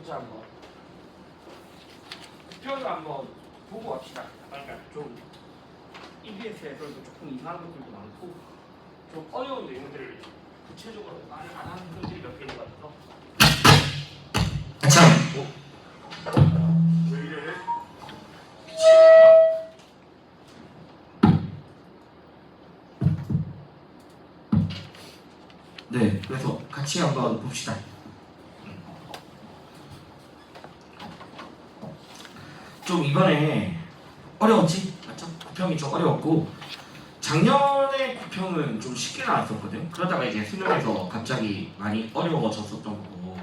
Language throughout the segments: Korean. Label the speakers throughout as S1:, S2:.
S1: 보자 한번. 표현을 한번 보고 갑시다. 그러니까 좀 EBS에서도 조금 이상한 것들도 많고 좀 어려운 내용들을 구체적으로 말 안 하는 분들이 몇 개 있는 것 같아서.
S2: 참.
S1: 저희를
S2: 네, 그래서 같이 한번 봅시다. 좀 이번에 어려웠지? 맞죠? 구평이 좀 어려웠고 작년에 구평은 좀 쉽게 나왔었거든. 그러다가 이제 수능에서 갑자기 많이 어려워졌었던 거고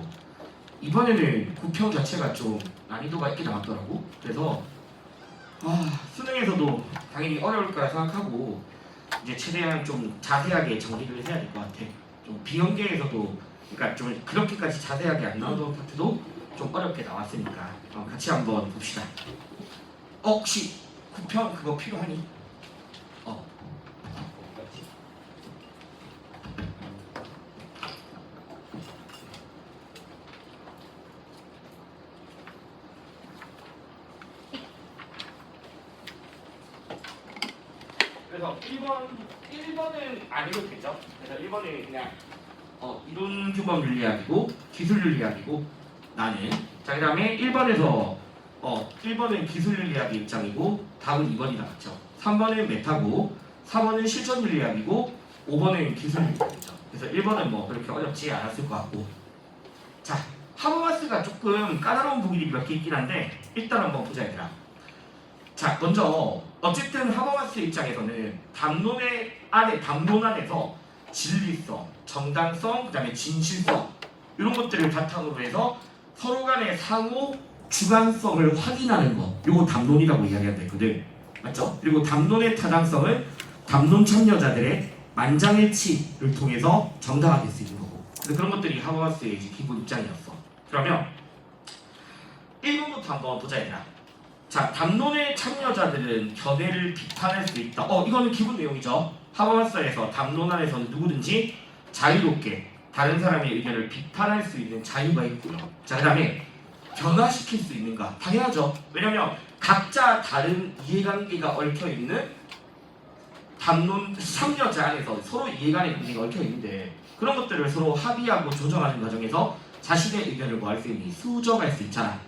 S2: 이번에는 구평 자체가 좀 난이도가 있게 나왔더라고. 그래서 수능에서도 당연히 어려울 거라 생각하고 이제 최대한 좀 자세하게 정리를 해야 될 것 같아. 좀 비연계에서도 그러니까 좀 그렇게까지 자세하게 안 나오던 파트도 좀 어렵게 나왔으니까 같이 한번 봅시다. 혹시 구평 그거 필요하니?
S1: 그래서 1번은 안 해도 되죠? 그래서 1번은 그냥
S2: 이론 규범 윤리학이고 기술 윤리학이고 나는 자 그다음에 1번에서 1번은 기술 윤리학의 입장이고 답은 2번이 나왔죠. 3번은 메타고 4번은 실전 윤리학이고 5번은 기술 윤리학이죠. 그래서 1번은 뭐 그렇게 어렵지 않았을 것 같고 자 하버마스가 조금 까다로운 부분이 몇 개 있긴 한데 일단 한번 보자 얘들아. 자 먼저 어쨌든 하버마스 입장에서는 담론 안에서 진리성, 정당성, 그 다음에 진실성 이런 것들을 바탕으로 해서 서로 간의 상호 주관성을 확인하는 거 요거 담론이라고 이야기한다 했거든. 맞죠? 그리고 담론의 타당성을 담론 참여자들의 만장일치를 통해서 정당화될 수 있는 거고 그래서 그런 것들이 하버마스의 기본 입장이었어. 그러면 1번부터 한번 보자 얘들아. 자, 담론의 참여자들은 견해를 비판할 수 있다. 이거는 기본 내용이죠. 하버마스에서 담론 안에서는 누구든지 자유롭게 다른 사람의 의견을 비판할 수 있는 자유가 있고요. 자, 그 다음에 변화시킬 수 있는가? 당연하죠. 왜냐면 각자 다른 이해관계가 얽혀있는 담론 참여자 안에서 서로 이해관계 관계가 얽혀있는데 그런 것들을 서로 합의하고 조정하는 과정에서 자신의 의견을 뭐 할 수 있니? 수정할 수 있잖아.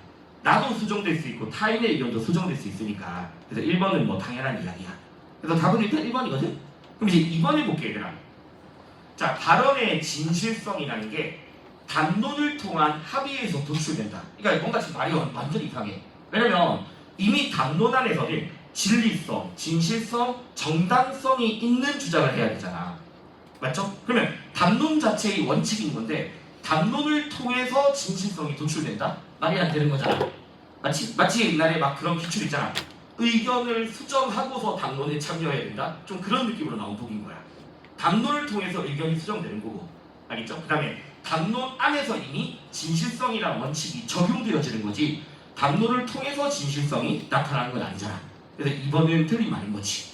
S2: 나도 수정될 수 있고 타인의 의견도 수정될 수 있으니까 그래서 1번은 뭐 당연한 이야기야. 그래서 답은 일단 1번이거든? 그럼 이제 2번 해볼게 얘들아. 자 발언의 진실성이라는 게 담론을 통한 합의에서 도출된다. 그러니까 뭔가 지금 말이 완전 이상해. 왜냐면 이미 담론 안에서는 진리성, 진실성, 정당성이 있는 주장을 해야 되잖아. 맞죠? 그러면 담론 자체의 원칙인 건데 담론을 통해서 진실성이 도출된다? 말이 안 되는 거잖아. 마치 옛날에 막 그런 기출 있잖아. 의견을 수정하고서 담론에 참여해야 된다? 좀 그런 느낌으로 나온 복인 거야. 담론을 통해서 의견이 수정되는 거고 알겠죠? 그 다음에 담론 안에서 이미 진실성이라는 원칙이 적용되어지는 거지 담론을 통해서 진실성이 나타나는 건 아니잖아. 그래서 2번은 틀린 말인 거지.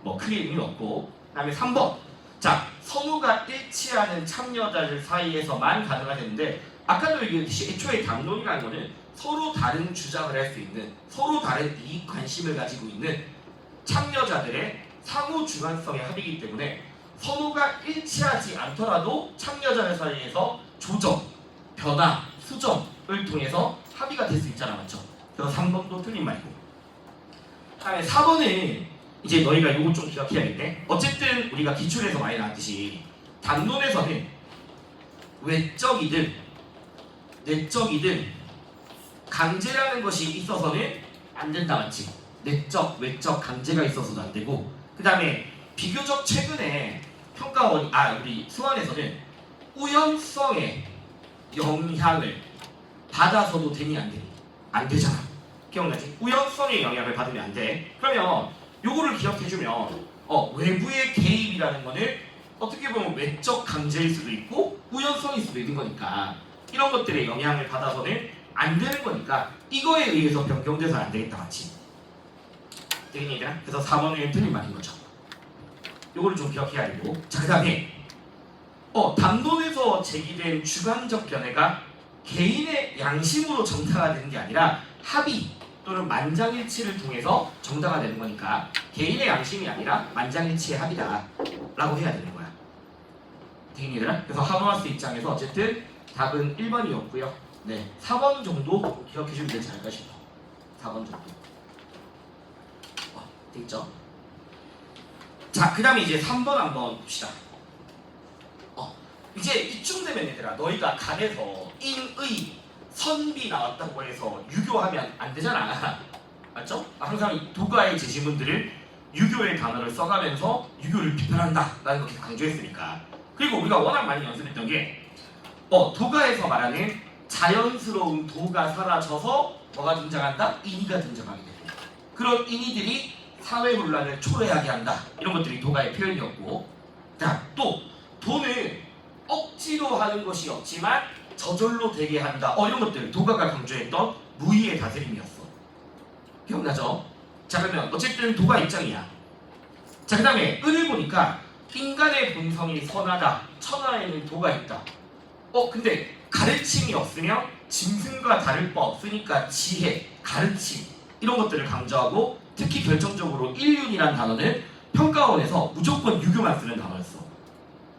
S2: 뭐 크게 의미는 없고 그 다음에 3번 자 선호가 일치하는 참여자들 사이에서만 가능하겠는데 아까도 얘기했듯이 애초에 담론이라는 거는 서로 다른 주장을 할 수 있는 서로 다른 이익 관심을 가지고 있는 참여자들의 상호 주관성의 합의이기 때문에 선호가 일치하지 않더라도 참여자들 사이에서 조정, 변화, 수정을 통해서 합의가 될 수 있잖아. 맞죠? 그래서 3번도 틀린 말이고 다음에 4번은 이제 너희가 이거 좀 기억해야겠네. 어쨌든 우리가 기출에서 많이 나왔듯이 담론에서는 외적이든 내적이든 강제라는 것이 있어서는 안 된다. 맞지? 내적, 외적 강제가 있어서도 안 되고 그 다음에 비교적 최근에 평가원이 우리 수학에서는 우연성의 영향을 받아서도 되니 안 되니? 안 되잖아. 기억나지? 우연성의 영향을 받으면 안 돼. 그러면 요거를 기억해주면 외부의 개입이라는 거는 어떻게 보면 외적 강제일 수도 있고 우연성일 수도 있는 거니까 이런 것들의 영향을 받아서는 안 되는 거니까 이거에 의해서 변경돼서 안 되겠다. 맞지? 되겠니 얘들아? 그래서 4번은 틀린 말인 거죠. 요거를 좀 기억해야 되고 자 그 다음에 담론에서 제기된 주관적 견해가 개인의 양심으로 정당화 되는 게 아니라 합의 또는 만장일치를 통해서 정당화 되는 거니까 개인의 양심이 아니라 만장일치의 합의다라고 해야 되는 거야. 되겠니들아? 그래서 하버마스 입장에서 어쨌든 답은 1번이었고요. 네, 4번 정도 기억해 주면 되지 않을까 싶어. 4번 정도. 됐죠? 자, 그 다음에 이제 3번 한번 봅시다. 이제 이쯤 되면 얘들아, 너희가 간에서 인의 선비 나왔다고 해서 유교하면 안 되잖아. 맞죠? 항상 이 도가의 제시문들을 유교의 단어를 써가면서 유교를 비판한다 라는 거 계속 강조했으니까. 그리고 우리가 워낙 많이 연습했던 게 도가에서 말하는 자연스러운 도가 사라져서 뭐가 등장한다? 인의가 등장하게 됩니다. 그런 인의들이 사회 혼란을 초래하게 한다. 이런 것들이 도가의 표현이었고, 자, 또 도는 억지로 하는 것이 없지만 저절로 되게 한다. 이런 것들 도가가 강조했던 무의의 다스림이었어. 기억나죠? 자, 그러면 어쨌든 도가 입장이야. 자, 그 다음에 을을 보니까 인간의 본성이 선하다. 천하에는 도가 있다. 근데 가르침이 없으면 짐승과 다를 바 없으니까 지혜, 가르침 이런 것들을 강조하고, 특히 결정적으로 인륜이라는 단어는 평가원에서 무조건 유교만 쓰는 단어였어.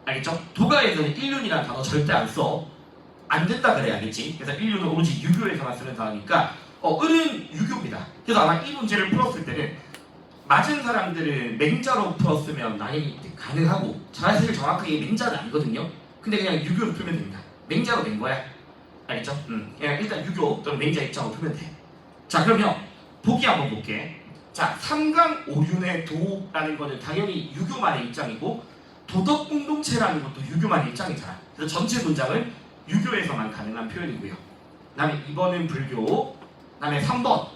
S2: 알겠죠? 도가에서는 인륜이라는 단어 절대 안 써. 안 된다 그래야겠지. 그래서 인륜은 오로지 유교에서만 쓰는 단어니까 을은 유교입니다. 그래서 아마 이 문제를 풀었을 때는 맞은 사람들은 맹자로 풀었으면 당연히 가능하고, 사실 정확하게 맹자는 아니거든요. 근데 그냥 유교로 풀면 됩니다. 맹자로 된 거야. 알겠죠? 그냥 일단 유교 또는 맹자 입장으로 풀면 돼. 자, 그러면 보기 한번 볼게. 자, 삼강오륜의 도라는 거는 당연히 유교만의 입장이고, 도덕 공동체라는 것도 유교만의 입장이잖아. 그래서 전체 문장은 유교에서만 가능한 표현이고요. 그 다음에 2번은 불교, 그 다음에 3번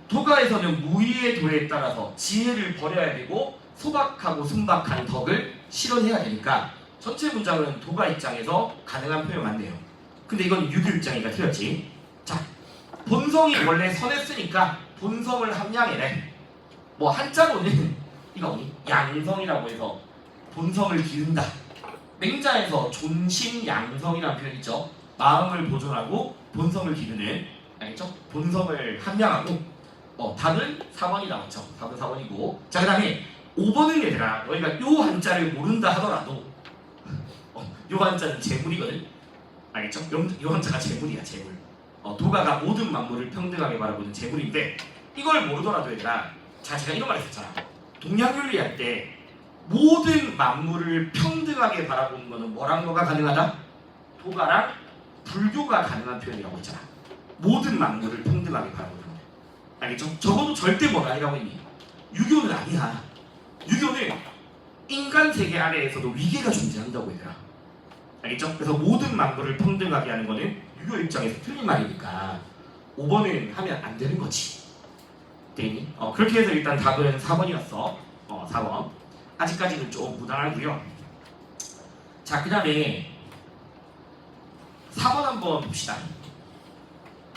S2: 도가에서는 무의의 도에 따라서 지혜를 버려야 되고 소박하고 순박한 덕을 실현해야 되니까 전체 문장은 도가 입장에서 가능한 표현 맞네요. 근데 이건 유교 입장이니까 틀렸지. 자, 본성이 원래 선했으니까 본성을 함양해래. 뭐 한자로는 이거 뭐니? 양성이라고 해서 본성을 기른다. 맹자에서 존심양성이라는 표현 있죠. 마음을 보존하고 본성을 기르는, 알겠죠? 본성을 함양하고. 답은 4번이 나왔죠. 답은 4번이고. 자, 그 다음에 5번은 얘들아, 너희가 요 한자를 모른다 하더라도 요 한자는 재물이거든. 알겠죠? 요 한자가 재물이야, 재물. 도가가 모든 만물을 평등하게 바라보는 재물인데, 이걸 모르더라도 얘들아, 자, 제가 이런 말 했었잖아. 동양윤리 할 때 모든 만물을 평등하게 바라보는 거는 뭐랑 뭐가 가능하다? 도가랑 불교가 가능한 표현이라고 했잖아. 모든 만물을 평등하게 바라보는 거. 알겠죠? 적어도 절대 뭐가 아니라고 했니? 유교는 아니야. 유교는 인간 세계 아래에서도 위계가 존재한다고 얘들아. 알겠죠? 그래서 모든 만물을 평등하게 하는 거는 유교 입장에서 틀린 말이니까 5번은 하면 안 되는 거지. 되니? 그렇게 해서 일단 답은 4번이었어. 4번. 아직까지는 좀 무난하고요. 자, 그 다음에 4번 한번 봅시다.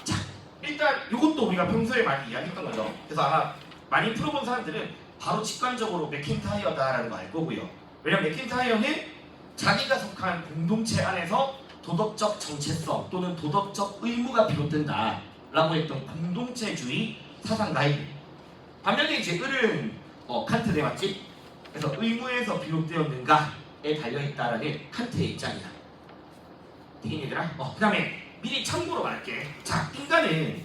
S2: 자, 일단 이것도 우리가 평소에 많이 이야기했던 거죠. 그래서 아마 많이 풀어본 사람들은 바로 직관적으로 맥킨타이어다라는 거 알 거고요. 왜냐면 맥킨타이어는 자기가 속한 공동체 안에서 도덕적 정체성 또는 도덕적 의무가 비롯된다 라고 했던 공동체주의 사상가이드. 반면에 이제 을은 칸트네 맞지? 그래서 의무에서 비롯되었는가에 달려있다라는 칸트의 입장이야. 되겠니들아? 그 다음에 미리 참고로 말할게. 자, 인간은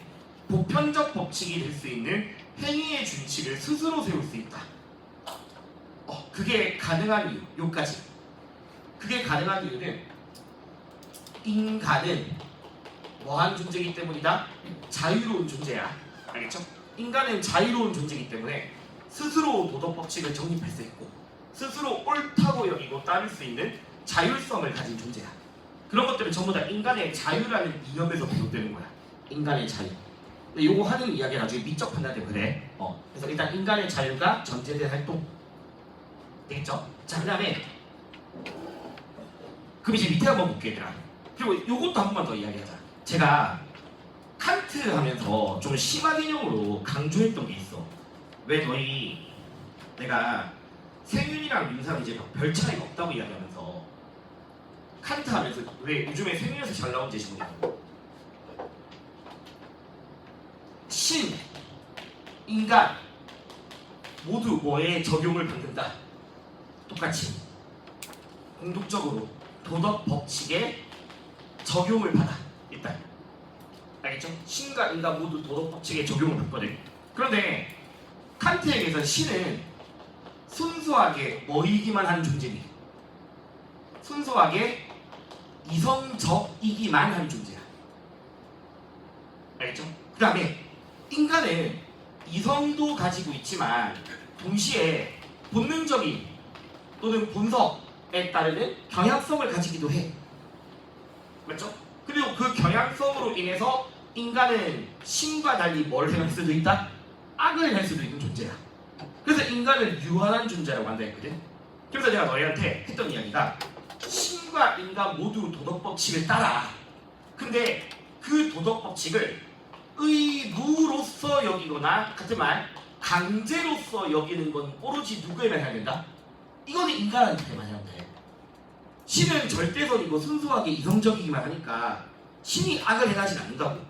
S2: 보편적 법칙이 될 수 있는 행위의 준칙을 스스로 세울 수 있다. 그게 가능한 이유, 요까지. 그게 가능한 이유는 인간은 뭐한 존재이기 때문이다? 자유로운 존재야. 알겠죠? 인간은 자유로운 존재이기 때문에 스스로 도덕 법칙을 정립할 수 있고 스스로 옳다고 여기고 따를 수 있는 자율성을 가진 존재야. 그런 것들은 전부 다 인간의 자유라는 이념에서 비롯되는 거야. 인간의 자유. 근데 요거 하는 이야기는 나중에 미적 판단에 그래. 그래서 일단 인간의 자유가 전제된 활동. 되겠죠? 자, 그 다음에 그럼 이제 밑에 한번 볼게 얘들아. 그리고 요것도 한 번만 더 이야기하자. 제가 칸트 하면서 좀 심한 개념으로 강조했던 게 있어. 왜 너희 내가 생윤이랑 윤사는 이제 별 차이가 없다고 이야기하면서 칸트 하면서 왜 요즘에 생일에서 잘 나온 제시문이라고. 신, 인간 모두 뭐에 적용을 받는다. 똑같이 공통적으로 도덕 법칙에 적용을 받아. 일단 알겠죠? 신과 인간 모두 도덕 법칙에 적용을 받거든. 그런데 칸트에게서 신은 순수하게 뭐이기만 한 존재니, 순수하게 이성적이기만 한 존재야. 알겠죠? 그 다음에 인간은 이성도 가지고 있지만 동시에 본능적인 또는 본성에 따르는 경향성을 가지기도 해. 맞죠? 그리고 그 경향성으로 인해서 인간은 신과 달리 뭘 행할 수도 있다? 악을 할 수도 있는 존재야. 그래서 인간은 유한한 존재라고 한다 했거든. 그래서 내가 너희한테 했던 이야기가 신과 인간 모두 도덕법칙을 따라. 근데 그 도덕법칙을 의무로서 여기거나 같은 말 강제로서 여기는 건 오로지 누구에만 해야 된다? 이거는 인간한테만 해야 돼. 신은 절대선이고 순수하게 이성적이기만 하니까 신이 악을 행하진 않는다고.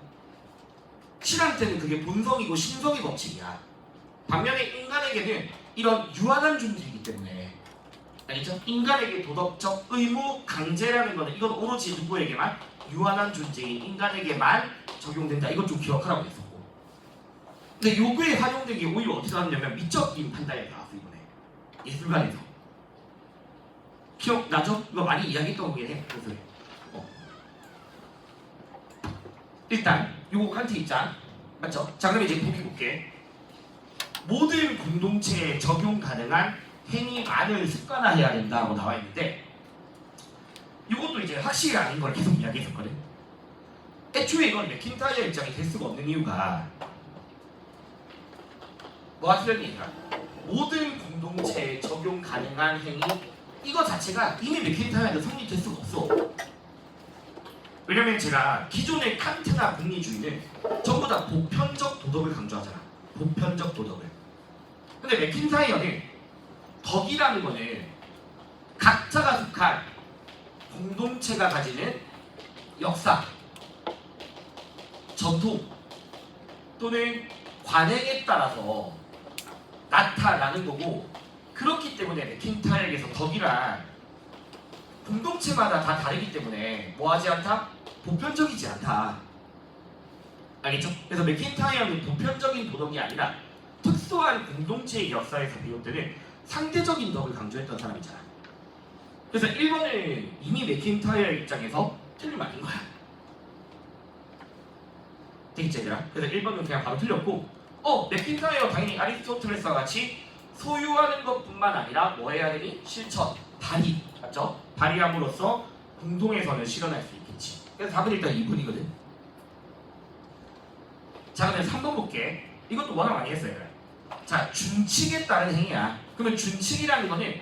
S2: 신한테는 그게 본성이고 신성의 법칙이야. 반면에 인간에게는 이런 유한한 존재이기 때문에, 알겠죠? 인간에게 도덕적 의무, 강제라는 거는 이건 오로지 누구에게만? 유한한 존재인 인간에게만 적용된다. 이건 좀 기억하라고 했었고. 근데 요거에 활용된 게 오히려 어디서 나왔냐면 미적인 판단에 나왔어 이번에. 예술관에서. 기억나죠? 이거 많이 이야기했던 거긴 해. 그래서 일단 요거 칸트 입장 맞죠? 자 그럼 이제 보기 볼게. 모든 공동체에 적용 가능한 행위만을 습관화해야 된다고 나와 있는데, 이것도 이제 확실히 아닌 걸 계속 이야기했었거든. 애초에 이건 맥킨타이어 입장이 될 수가 없는 이유가 뭐가 틀렸냐? 모든 공동체에 적용 가능한 행위 이거 자체가 이미 맥킨타이어한테 성립될 수가 없어. 왜냐면 제가 기존의 칸트나 공리주의는 전부 다 보편적 도덕을 강조하잖아. 보편적 도덕을. 근데 맥킨타이어는 덕이라는 거는 각자가 속한 공동체가 가지는 역사, 전통 또는 관행에 따라서 나타나는 거고, 그렇기 때문에 맥킨타이어에게서 덕이란 공동체마다 다 다르기 때문에 뭐하지 않다? 보편적이지 않다. 알겠죠? 그래서 맥킨타이어는 보편적인 도덕이 아니라 특수한 공동체의 역사에서 비롯되는 상대적인 덕을 강조했던 사람이잖아. 그래서 1번은 이미 맥킨타이어 입장에서 틀린 말인 거야. 되겠지 얘들아? 그래서 1번은 그냥 바로 틀렸고, 맥킨타이어 당연히 아리스토텔레스와 같이 소유하는 것뿐만 아니라 뭐 해야 되니? 실천, 발휘, 맞죠? 발휘함으로써 공동에서는 실현할 수 있겠지. 그래서 답은 일단 2번이거든. 자 그러면 3번 볼게. 이것도 워낙 많이 했어요. 자 준칙에 따른 행위야. 그러면 준칙이라는 거는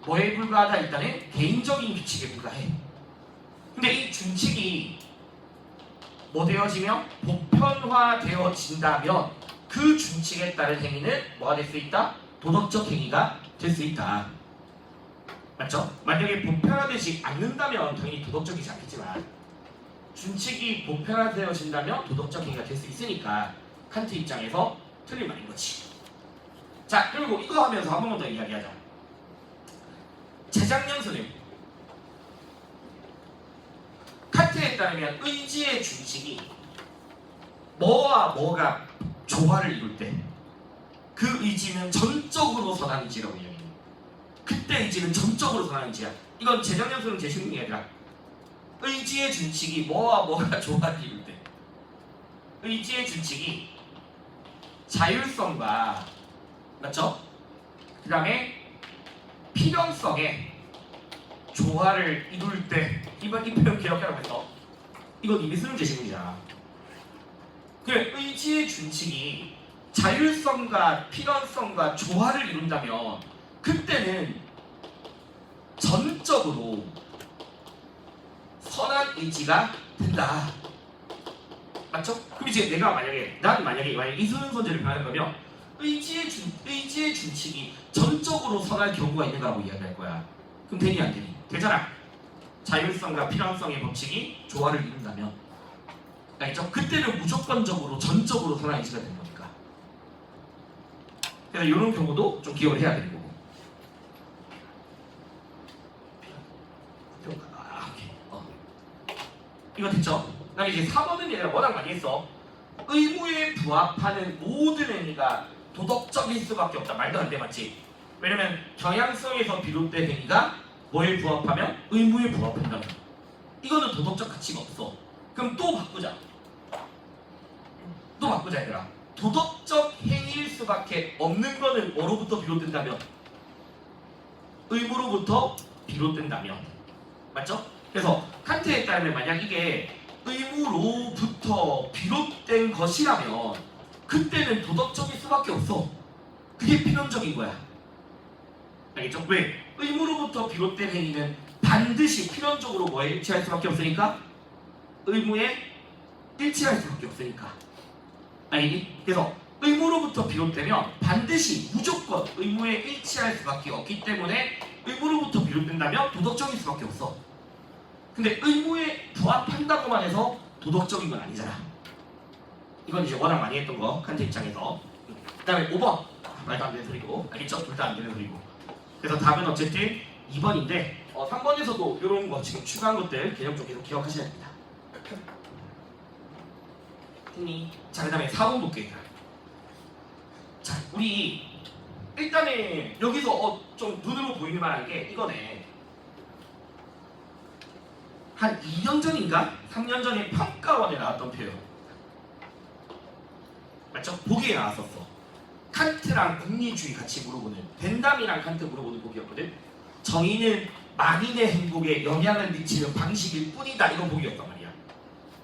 S2: 뭐에 불과하다? 일단은 개인적인 규칙에 불과해. 근데 이 준칙이 뭐 되어지면 보편화되어진다면 그 준칙에 따른 행위는 뭐가 될 수 있다? 도덕적 행위가 될 수 있다. 맞죠? 만약에 보편화되지 않는다면 당연히 도덕적이지 않겠지만 준칙이 보편화되어진다면 도덕적 행위가 될 수 있으니까 칸트 입장에서 틀린 말인 거지. 자 그리고 이거 하면서 한 번만 더 이야기하자. 재작년수는 칸트에 따르면 의지의 준칙이 뭐와 뭐가 조화를 이룰 때 그 의지는 전적으로 선한지라고 이야기해요. 그때 의지는 전적으로 선한지야. 이건 재작년수는 제시문이 아니라 의지의 준칙이 뭐와 뭐가 조화를 이룰 때, 의지의 준칙이 자율성과 맞죠? 그 다음에 필연성의 조화를 이룰 때, 이 표현 기억하라고 했어. 이건 이미 쓰는 제시문이잖아. 그 의지의 준칙이 자율성과 필연성과 조화를 이룬다면 그때는 전적으로 선한 의지가 된다. 맞죠? 그럼 이제 내가 만약에 이수능 선제를 변할 거면 의지의 준칙이 전적으로 선할 경우가 있는가라고 이야기할 거야. 그럼 되니 안 되니? 되잖아. 자율성과 필요성의 법칙이 조화를 이룬다면, 알겠죠? 그때는 무조건적으로 전적으로 선화인식가 되는 거니까. 그래서 이런 경우도 좀 기억을 해야 되는 거고. 오케이. 이거 됐죠? 그다음에 이제 4번은 얘가 워낙 많이 했어. 의무에 부합하는 모든 행위가 도덕적일 수밖에 없다. 말도 안 돼, 맞지? 왜냐면 경향성에서 비롯된 행위가 뭐에 부합하면? 의무에 부합한다면. 이거는 도덕적 가치가 없어. 그럼 또 바꾸자. 또 바꾸자, 얘들아. 도덕적 행위일 수밖에 없는 거는 뭐로부터 비롯된다면? 의무로부터 비롯된다면. 맞죠? 그래서 칸트에 따르면 만약 이게 의무로부터 비롯된 것이라면 그때는 도덕적일 수밖에 없어. 그게 필연적인 거야. 알겠죠? 왜? 의무로부터 비롯된 행위는 반드시 필연적으로 뭐에 일치할 수밖에 없으니까? 의무에 일치할 수밖에 없으니까. 알겠니? 그래서 의무로부터 비롯되면 반드시 무조건 의무에 일치할 수밖에 없기 때문에 의무로부터 비롯된다면 도덕적일 수밖에 없어. 근데 의무에 부합한다고만 해서 도덕적인 건 아니잖아. 이건 이제 워낙 많이 했던 거, 칸트 입장에서. 그 다음에 5번. 말도 안 되는 소리고. 알겠죠? 둘 다 안 되는 소리고. 그래서 답은 어쨌든 2번인데 3번에서도 이런 거 지금 추가한 것들 개념 좀 계속 기억하셔야 됩니다. 됐니? 자, 그 다음에 4번 볼게요. 자, 우리 일단은 여기서 좀 눈으로 보이는 만한 게 이거네. 한 2년 전인가? 3년 전에 평가원에 나왔던 표현. 맞죠? 보기에 나왔었어. 칸트랑 공리주의 같이 물어보는, 벤담이랑 칸트 물어보는 보기였거든. 정의는 만인의 행복에 영향을 미치는 방식일 뿐이다. 이건 보기였단 말이야.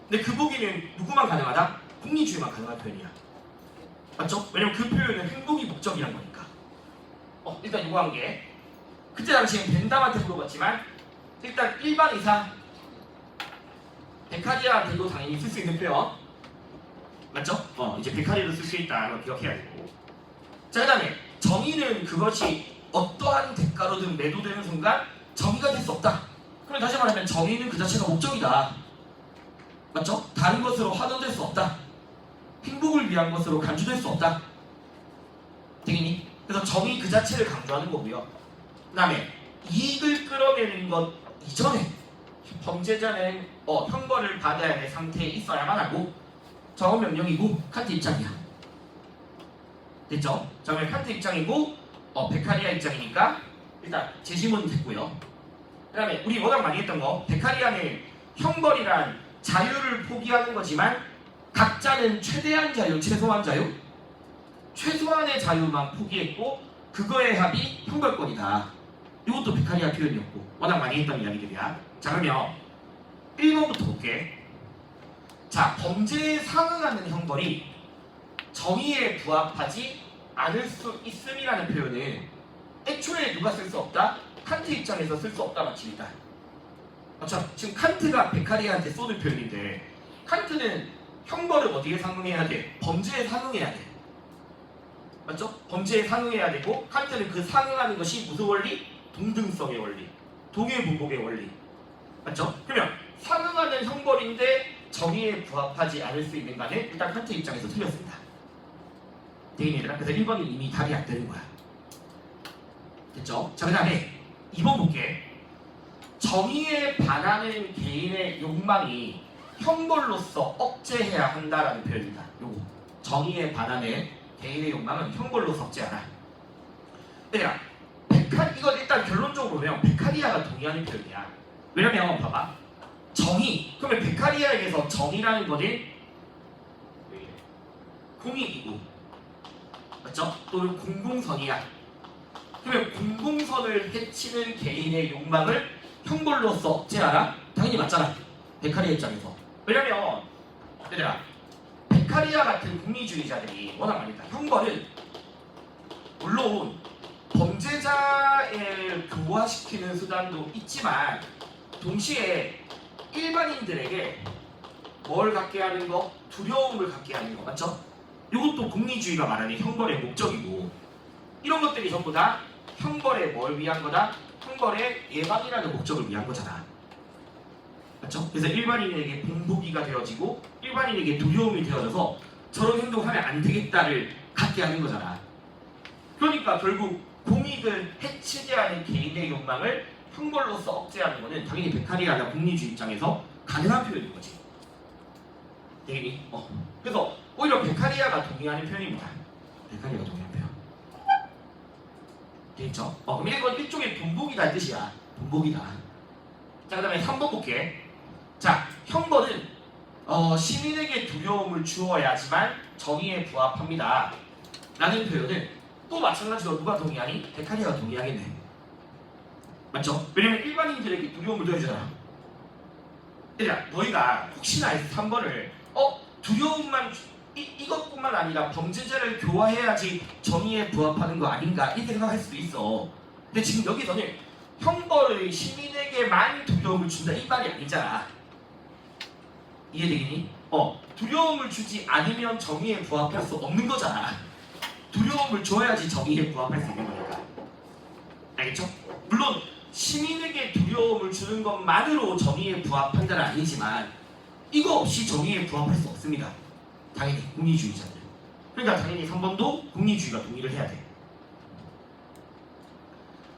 S2: 근데 그 보기는 누구만 가능하다? 공리주의만 가능한 표현이야. 맞죠? 왜냐면 그 표현은 행복이 목적이란 거니까. 일단 이거 한 게, 그때 당시엔 벤담한테 물어봤지만 일단 일반 의사 베카리아한테도 당연히 쓸 수 있는 표현. 맞죠? 이제 베카리아도 쓸 수 있다. 이거 기억해야 되고. 자, 그 다음에 정의는 그것이 어떠한 대가로든 매도되는 순간 정의가 될 수 없다. 그럼 다시 말하면 정의는 그 자체가 목적이다. 맞죠? 다른 것으로 환원될 수 없다. 행복을 위한 것으로 간주될 수 없다. 되겠니? 그래서 정의 그 자체를 강조하는 거고요. 그 다음에 이익을 끌어내는 것 이전에 범죄자는 형벌을 받아야 할 상태에 있어야만 하고, 정언 명령이고 칸트 입장이야. 됐죠? 정말 칸트 입장이고 베카리아 입장이니까 일단 제시문 됐고요. 그 다음에 우리 워낙 많이 했던 거, 베카리아는 형벌이란 자유를 포기하는 거지만 각자는 최대한 자유, 최소한 자유, 최소한의 자유만 포기했고 그거의 합이 형벌권이다. 이것도 베카리아 표현이었고 워낙 많이 했던 이야기들이야. 자, 그러면 1번부터 볼게. 자, 범죄에 상응하는 형벌이 정의에 부합하지 않을 수 있음이라는 표현은 애초에 누가 쓸 수 없다? 칸트 입장에서 쓸 수 없다 맞습니다. 그렇죠? 지금 칸트가 베카리아한테 쏘는 표현인데 칸트는 형벌을 어디에 상응해야 돼? 범죄에 상응해야 돼. 맞죠? 범죄에 상응해야 되고 칸트는 그 상응하는 것이 무슨 원리? 동등성의 원리, 동일분복의 원리. 맞죠? 그러면 상응하는 형벌인데 정의에 부합하지 않을 수 있는가는 일단 칸트 입장에서 틀렸습니다. 되겠니들아? 그래서 1번은 이미 답이 안 되는 거야. 됐죠? 자, 그 다음에 2번 볼게. 정의에 반하는 개인의 욕망이 형벌로서 억제해야 한다라는 표현입니다. 요거. 정의에 반하는 개인의 욕망은 형벌로서 억제하라. 얘들아, 이건 일단 결론적으로 보면 베카리아가 동의하는 표현이야. 왜냐면 봐봐. 정의, 그러면 베카리아에게서 정의라는 거는 공익이고, 맞죠? 또는 공공선이야. 그러면 공공선을 해치는 개인의 욕망을 형벌로서 억제하라? 당연히 맞잖아. 베카리아 입장에서. 왜냐면 얘들아, 베카리아 같은 공리주의자들이 워낙 많이 있다. 형벌은 물론 범죄자를 교화시키는 수단도 있지만 동시에 일반인들에게 뭘 갖게 하는 거? 두려움을 갖게 하는 거. 맞죠? 이것도 공리주의가 말하는 형벌의 목적이고, 이런 것들이 전부 다 형벌에 뭘 위한 거다? 형벌의 예방이라는 목적을 위한 거잖아. 맞죠? 그래서 일반인에게 본보기가 되어지고 일반인에게 두려움이 되어져서 저런 행동하면 안 되겠다를 갖게 하는 거잖아. 그러니까 결국 공익을 해치게 하는 개인의 욕망을 형벌로서 억제하는 거는 당연히 베카리아나 공리주의 입장에서 가능한 표현인 거지. 되겠니? 그래서 오히려 베카리아가 동의하는 표현입니다. 베카리아가 동의하는 표현. 되겠죠? 그럼 이건 일종의 본보기다 뜻이야. 본보기다. 자, 그 다음에 3번 볼게. 자, 형벌은 시민에게 두려움을 주어야지만 정의에 부합합니다. 라는 표현은 또 마찬가지로 누가 동의하니? 베카리아가 동의하겠네. 맞죠? 왜냐면 일반인들에게 두려움을 더해주잖아. 얘들아, 너희가 혹시나 해서 3번을 두려움만 이것뿐만 아니라 범죄자를 교화해야지 정의에 부합하는 거 아닌가 이렇게 생각할 수도 있어. 근데 지금 여기서는 형벌의 시민에게만 두려움을 준다 이 말이 아니잖아. 이해되겠니? 두려움을 주지 않으면 정의에 부합할 수 없는 거잖아. 두려움을 줘야지 정의에 부합할 수 있는 거니까. 알겠죠? 물론 시민에게 두려움을 주는 것만으로 정의에 부합한다는 아니지만 이거 없이 정의에 부합할 수 없습니다. 당연히 공리주의자들. 그러니까 당연히 3번도 공리주의가 동의를 해야 돼.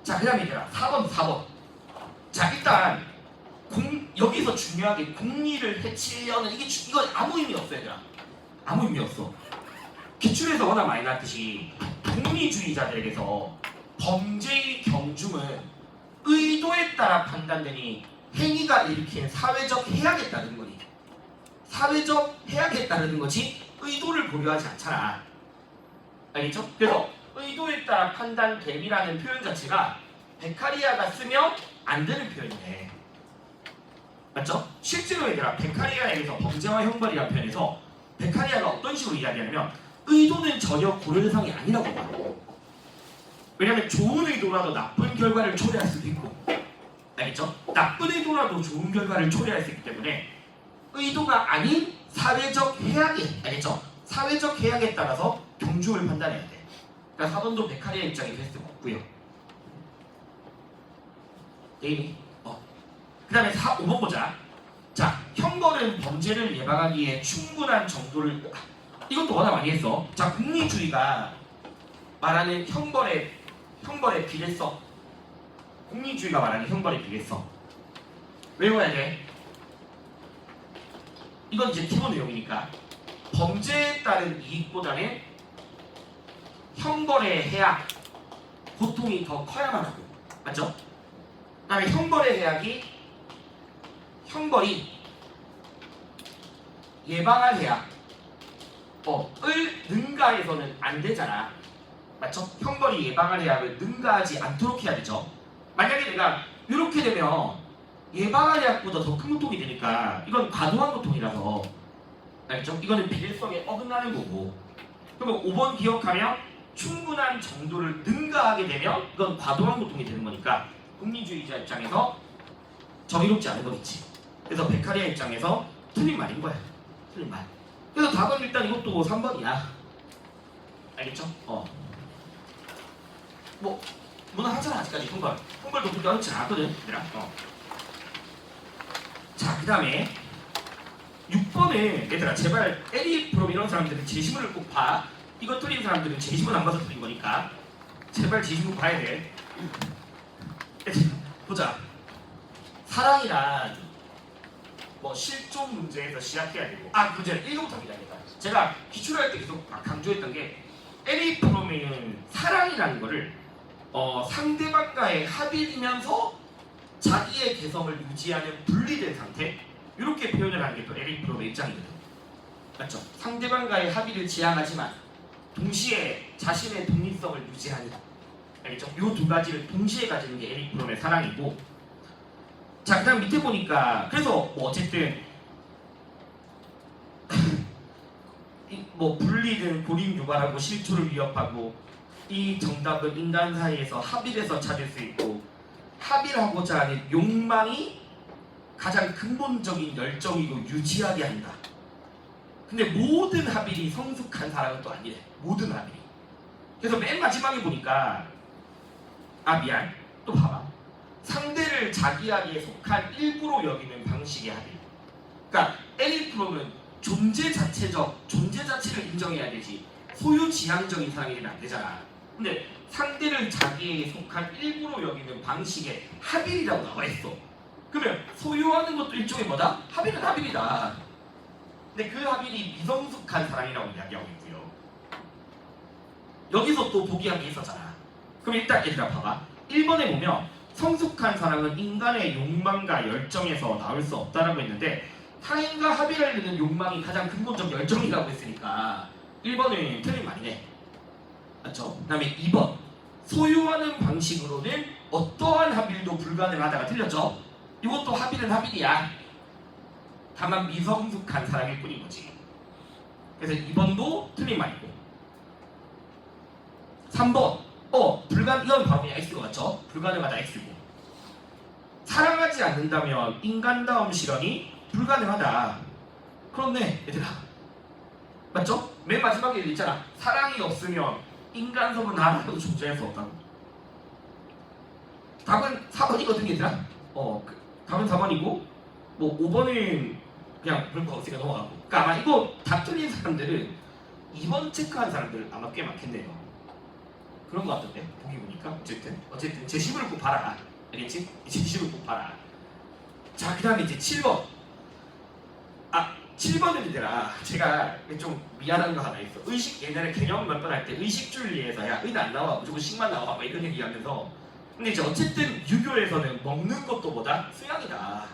S2: 자, 그 다음에 얘들아 4번. 자, 일단 여기서 중요하게 공리를 해치려는 이건 아무 의미 없어 얘들아. 아무 의미 없어. 기출에서 워낙 많이 나왔듯이 공리주의자들에게서 범죄의 경중은 의도에 따라 판단되니 행위가 일으킨 사회적 해악에 따르는 거니. 사회적 해악에 따르는 것이 의도를 고려하지 않잖아. 알겠죠? 그래서 의도에 따라 판단됨이라는 표현 자체가 베카리아가 쓰면 안 되는 표현이네. 맞죠? 실제로 얘들아 베카리아에서 범죄와 형벌이라는 표현에서 베카리아가 어떤 식으로 이야기하냐면 의도는 전혀 고려대상이 아니라고 봐. 왜냐면 좋은 의도라도 나쁜 결과를 초래할 수도 있고, 알겠죠? 나쁜 의도라도 좋은 결과를 초래할 수 있기 때문에 의도가 아닌 사회적 해악에, 알겠죠? 사회적 해악에 따라서 경중을 판단해야 돼. 그러니까 4번도 베카리아 입장이 될 수가 없고요. 게임이 그 다음에 5번 보자. 자, 형벌은 범죄를 예방하기 위해 충분한 정도를 이것도 워낙 많이 했어. 자, 공리주의가 말하는 형벌의 비례성. 공리주의가 말하는 형벌의 비례성. 외워야 돼. 이건 이제 기본 내용이니까 범죄에 따른 이익보다는 형벌의 해악, 고통이 더 커야만 하고, 맞죠? 그 다음에 형벌이 예방할 해악을 능가해서는 안 되잖아. 맞죠? 형벌이 예방할 해악을 능가하지 않도록 해야 되죠. 만약에 내가 이렇게 되면 예방할 해악보다 더 큰 고통이 되니까 이건 과도한 고통이라서, 알겠죠? 이거는 비례성에 어긋나는 거고. 그리고 5번 기억하면 충분한 정도를 능가하게 되면 이건 과도한 고통이 되는 거니까 공리주의자 입장에서 정의롭지 않은 거겠지. 그래서 베카리아 입장에서 틀린 말인 거야. 틀린 말. 그래서 답은 일단 이것도 3번이야. 알겠죠? 무난하잖아 아직까지 형벌도 그렇게 어렵지 않았거든 얘들아. 자, 그 다음에 6번에 얘들아 제발 에리 프롬 이런 사람들은 제시문을 꼭 봐. 이거 틀린 사람들은 제시문 안 봐서 틀린 거니까 제발 제시문 봐야 돼. 보자. 사랑이란 실존 문제에서 시작해야 되고, 문제는 1부터 기다립니다. 제가 기출할 때 계속 강조했던 게 에리 프롬은 사랑이라는 거를 상대방과의 합의이면서 자기의 개성을 유지하는 분리된 상태, 이렇게 표현을 하는 게 또 에릭 프롬의 입장이거든. 맞죠? 상대방과의 합의를 지향하지만 동시에 자신의 독립성을 유지하는, 알겠죠? 이 두 가지를 동시에 가지는 게 에릭 프롬의 사랑이고. 자, 그 다음 밑에 보니까 그래서 어쨌든 분리된 고립 유발하고 실초를 위협하고, 이 정답은 인간 사이에서 합의를 해서 찾을 수 있고, 합의를 하고자 하는 욕망이 가장 근본적인 열정이고 유지하게 한다. 근데 모든 합의이 성숙한 사람은 또 아니래. 모든 합의. 그래서 맨 마지막에 보니까 또 봐봐. 상대를 상대를 자기에게 속한 일부로 여기는 방식의 합의. 그러니까 A+는 존재 자체를 인정해야 되지 소유지향적인 사람이 되면 안 되잖아. 근데 상대를 자기에게 속한 일부로 여기는 방식의 합일이라고 나와 있어. 그러면 소유하는 것도 일종의 뭐다? 합일은 합일이다. 근데 그 합일이 미성숙한 사람이라고 이야기하고 있고요. 여기서 또 보기한 게 있었잖아. 그럼 일단 얘들아 봐봐. 1번에 보면 성숙한 사람은 인간의 욕망과 열정에서 나올 수 없다라고 했는데 타인과 합의하려는 욕망이 가장 근본적 열정이라고 했으니까 1번은 틀린 말이네. 맞죠? 그 다음에 2번 소유하는 방식으로는 어떠한 합의도 불가능하다가 틀렸죠? 이것도 합의는 합의야. 다만 미성숙한 사람일 뿐인 거지. 그래서 2번도 틀린 말이고 3번 이건 바로 그냥 X가 맞죠? 불가능하다 X고 사랑하지 않는다면 인간다움 실현이 불가능하다. 그렇네 얘들아. 맞죠? 맨 마지막에 있잖아. 사랑이 없으면 인간성은 하나도 존재할 수 없다고. 답은 4번이거든 얘들아. 답은 4번이고 뭐 5번은 그냥 그럴 거 없으니까 넘어가고. 그러니까 아마 이거 답 틀린 사람들은 2번 체크한 사람들 아마 꽤 많겠네요. 그런 거 같던데 보기 보니까. 어쨌든 제시문을 꼭 봐라. 알겠지? 제시문을 꼭 봐라. 자 그 다음에 이제 7번. 7번은 얘들아 제가 좀 미안한 거 하나 있어. 의식 옛날에 개념 몇 번 할 때 의식주의에서 야 의는 안 나와 무조건 식만 나와 막 이런 얘기 하면서 근데 이제 어쨌든 유교에서는 먹는 것도 뭐다? 수양이다.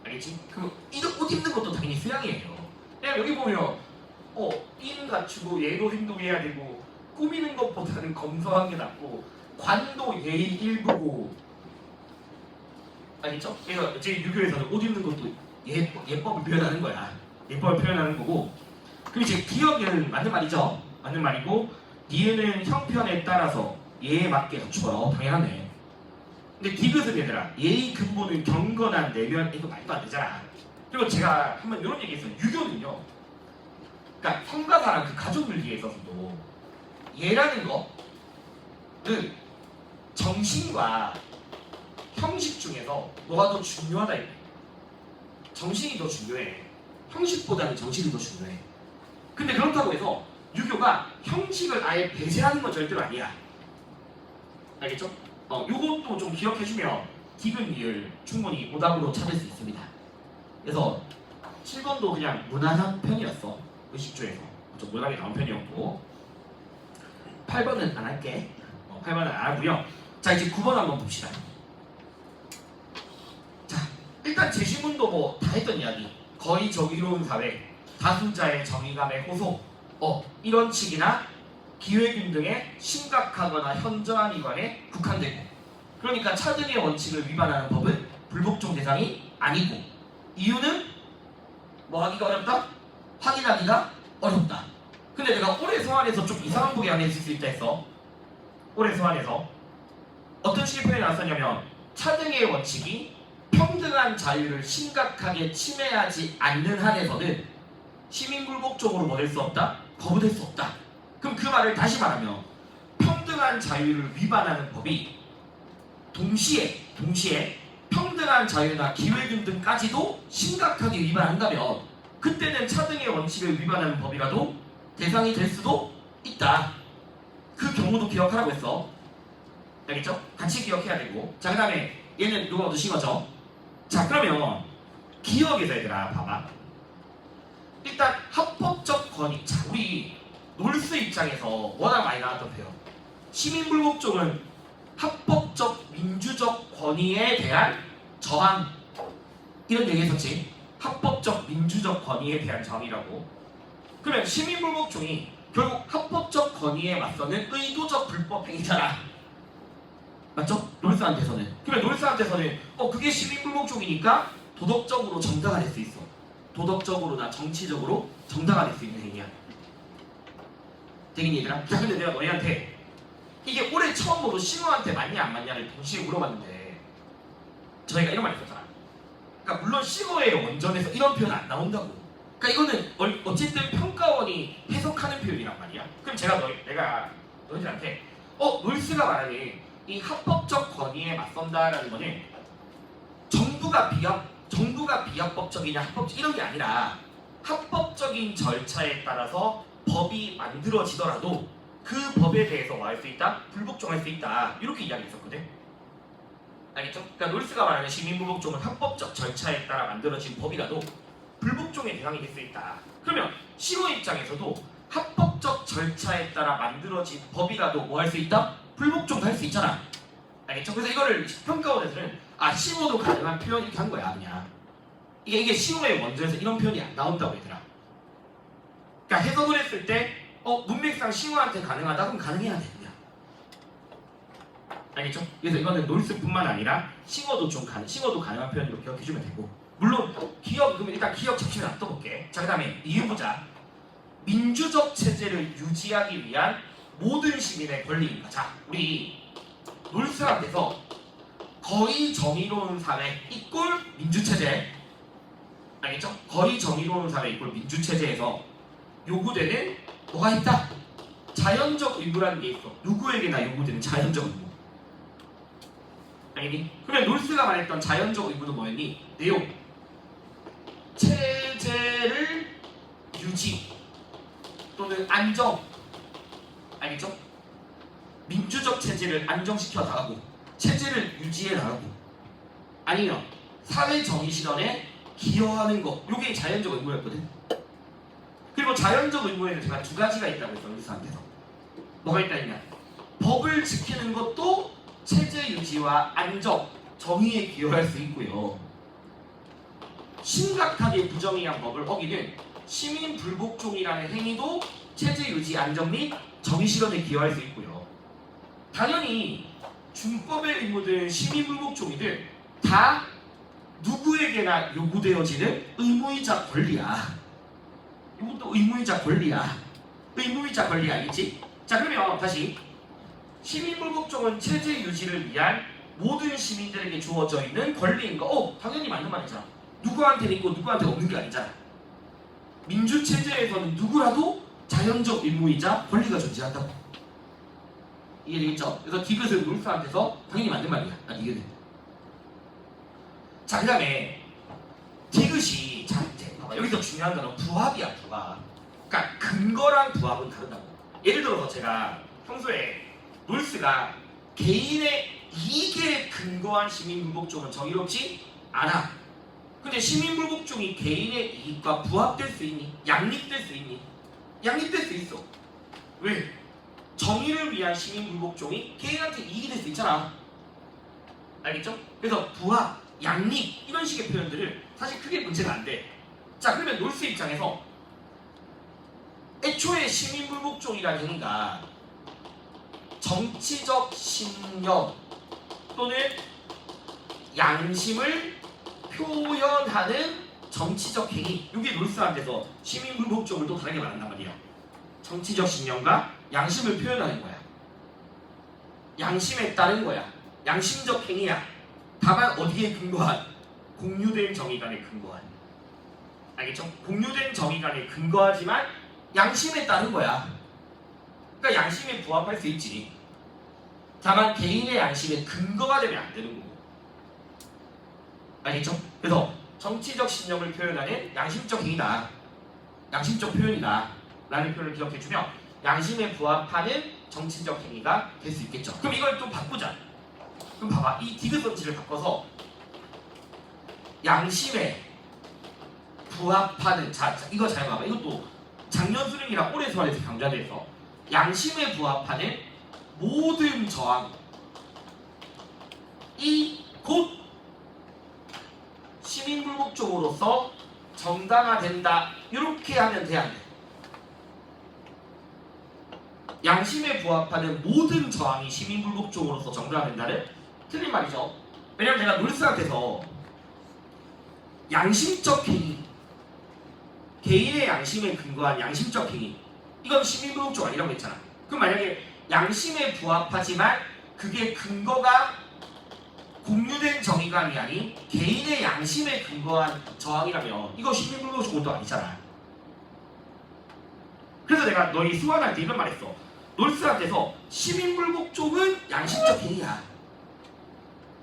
S2: 알겠지? 그 옷 입는 것도 당연히 수양이에요. 그냥 여기 보면 인 갖추고 예로 행동해야 되고 꾸미는 것보다는 검소한 게 낫고 관도 예의 일부고 알겠죠? 그래서 제 유교에서는 옷 입는 것도 예법을 표현하는 거야. 예법을 표현하는 거고. 그럼 이제 기억은 맞는 말이죠. 맞는 말이고 니은은 형편에 따라서 예에 맞게 갖추어요. 당연하네. 근데 디귿은 얘들아 예의 근본은 경건한 내면 이거 말도 안 되잖아. 그리고 제가 한번 이런 얘기 했어요. 유교는요. 그러니까 성가사랑 그 가족 윤리에 있어서도 예라는 거는 정신과 형식 중에서 뭐가 더 중요하다 이거야. 정신이 더 중요해. 형식보다는 정신이 더 중요해. 근데 그렇다고 해서 유교가 형식을 아예 배제하는 건 절대로 아니야. 알겠죠? 요것도 좀 기억해주면 디귿 리을 충분히 오답으로 찾을 수 있습니다. 그래서 7번도 그냥 무난한 편이었어. 의식주에서 좀 무난하게 나온 편이었고 8번은 안 할게. 8번은 안 하고요. 자 이제 9번 한번 봅시다. 일단 제시문도 뭐 다 했던 이야기. 거의 정의로운 사회, 다수자의 정의감의 호소, 이런 측이나 기회균등의 심각하거나 현저한 위반에 국한되고. 그러니까 차등의 원칙을 위반하는 법은 불복종 대상이 아니고. 이유는 뭐 하기가 어렵다? 확인하기가 어렵다. 근데 내가 올해 소환해서 좀 이상한 보기 안에 있을 수 있다 했어. 올해 소환해서 어떤 식의 표현이 나왔었냐면 차등의 원칙이 평등한 자유를 심각하게 침해하지 않는 한에서는 시민불복종으로 뭐 될 수 없다? 거부될 수 없다. 그럼 그 말을 다시 말하면 평등한 자유를 위반하는 법이 동시에 평등한 자유나 기회균등까지도 심각하게 위반한다면 그때는 차등의 원칙을 위반하는 법이라도 대상이 될 수도 있다. 그 경우도 기억하라고 했어. 알겠죠? 같이 기억해야 되고. 자, 그 다음에 얘는 누가 얻으신 거죠? 자, 그러면 기억에서 얘들아 봐봐. 일단 합법적 권위. 자, 우리 놀스 입장에서 워낙 많이 나왔던 표현. 시민불복종은 합법적 민주적 권위에 대한 저항. 이런 얘기 했었지. 합법적 민주적 권위에 대한 저항이라고. 그러면 시민불복종이 결국 합법적 권위에 맞서는 의도적 불법 행위잖아. 맞죠? 롤스한테서는. 그러면 롤스한테서는 그게 시민불복종이니까 도덕적으로 정당화 될 수 있어. 도덕적으로나 정치적으로 정당화 될 수 있는 행위야. 되긴 얘들아? 자, 근데 내가 너희한테 이게 올해 처음으로 신우한테 맞냐 안 맞냐를 동시에 물어봤는데 저희가 이런 말 했었잖아. 그러니까 물론 신우의 원전에서 이런 표현 안 나온다고. 그러니까 이거는 어쨌든 평가원이 해석하는 표현이란 말이야. 그럼 내가 너희들한테 롤스가 말하는 이 합법적 권위에 맞선다라는 거는 전부가 비합법적이냐 합법적 이런 게 아니라 합법적인 절차에 따라서 법이 만들어지더라도 그 법에 대해서 뭐 할 수 있다? 불복종할 수 있다. 이렇게 이야기했었거든. 알겠죠? 그러니까 놀스가 말하는 시민불복종은 합법적 절차에 따라 만들어진 법이라도 불복종의 대상이 될 수 있다. 그러면 시로 입장에서도 합법적 절차에 따라 만들어진 법이라도 뭐 할 수 있다? 불복종도 할 수 있잖아. 알겠죠? 그래서 이거를 평가원에서는 시로도 가능한 표현 이렇게 한 거야 그냥. 이게 시로의 원조에서 이런 표현이 안 나온다고 얘들아. 그러니까 해석을 했을 때 문맥상 시로한테 가능하다 그럼 가능해야 돼 그냥. 알겠죠? 그래서 이거는 놀스뿐만 아니라 싱어도 가능한 표현으로 기억해주면 되고, 물론 그러면 일단 기억 잠시만 놔둬볼게. 자, 그 다음에 이해보자. 민주적 체제를 유지하기 위한 모든 시민의 권리입니다. 자, 우리 놀스한테서 거의 정의로운 사회 이꼴 민주체제, 알겠죠? 거의 정의로운 사회 이꼴 민주체제에서 요구되는 뭐가 있다? 자연적 의무라는 게 있어. 누구에게나 요구되는 자연적 의무. 알겠니? 그러면 놀스가 말했던 자연적 의무는 뭐였니? 내용. 체제를 유지 또는 안정. 알겠죠? 민주적 체제를 안정시켜 나가고 체제를 유지해 나가고 아니면 사회 정의 실현에 기여하는 것. 이게 자연적 의무였거든. 그리고 자연적 의무에는 제가 두 가지가 있다고 했어요. 놀스한테서. 뭐가 있다 했냐? 법을 지키는 것도 체제 유지와 안정, 정의에 기여할 수 있고요. 심각하게 부정의한 법을 어기는 시민 불복종이라는 행위도 체제 유지, 안정 및 정의 실현에 기여할 수 있고요. 당연히 준법의 의무든 시민 불복종이든 다 누구에게나 요구되어지는 의무이자 권리야. 이것도 의무이자 권리야. 의무이자 권리 알겠지? 자, 그러면 다시 시민불복종은 체제 유지를 위한 모든 시민들에게 주어져 있는 권리인 거. 당연히 맞는 말이잖아. 누구한테 있고 누구한테 없는 게 아니잖아. 민주체제에서는 누구라도 자연적 의무이자 권리가 존재한다고. 이해되겠죠? 그래서 디귿은 놀스한테서 당연히 맞는 말이야. 난 이해돼. 자, 그 다음에 디귿이 자, 이제 봐봐. 여기서 중요한 거는 부합이야, 부합. 그러니까 근거랑 부합은 다르다고. 예를 들어서 제가 평소에 놀스가 개인의 이익에 근거한 시민불복종은 정의롭지 않아. 근데 시민불복종이 개인의 이익과 부합될 수 있니? 양립될 수 있니? 양립될 수 있어. 왜? 정의를 위한 시민불복종이 개인한테 이익이 될 수 있잖아. 알겠죠? 그래서 부합, 양립 이런 식의 표현들을 사실 크게 문제가 안 돼. 자, 그러면 놀스 입장에서 애초에 시민불복종이라는 행위가 정치적 신념 또는 양심을 표현하는 정치적 행위, 이게 놀스한테서 시민불복종을 또 다르게 말한단 말이야. 정치적 신념과 양심을 표현하는 거야. 양심에 따른 거야. 양심적 행위야. 다만 어디에 근거한? 공유된 정의관에 근거한. 알겠죠? 공유된 정의관에 근거하지만 양심에 따른 거야. 그러니까 양심에 부합할 수 있지. 다만 개인의 양심에 근거가 되면 안 되는 거고. 알겠죠? 그래서 정치적 신념을 표현하는 양심적 행위다. 양심적 표현이다. 라는 표현을 기억해주면 양심에 부합하는 정치적 행위가 될 수 있겠죠. 그럼 이걸 좀 바꾸자. 그럼 봐봐. 이 디귿 선지를 바꿔서 양심에 부합하는 자 이거 잘 봐봐. 이것도 작년 수능이랑 올해 수학에서 강좌돼서 양심에 부합하는 모든 저항 이 곧 시민불복종으로서 정당화된다. 이렇게 하면 돼, 안 돼? 양심에 부합하는 모든 저항이 시민불복종으로서 정당화된다는 틀린 말이죠. 왜냐면 내가 놀스한테서 양심적 행위, 개인의 양심에 근거한 양심적 행위, 이건 시민불복종 아니라고 했잖아. 그럼 만약에 양심에 부합하지만 그게 근거가 공유된 정의관이 아닌 개인의 양심에 근거한 저항이라면 이거 시민불복종도 아니잖아. 그래서 내가 너희 수완할 때 이런 말 했어. 놀스한테서 시민불복종은 양심적 행위야.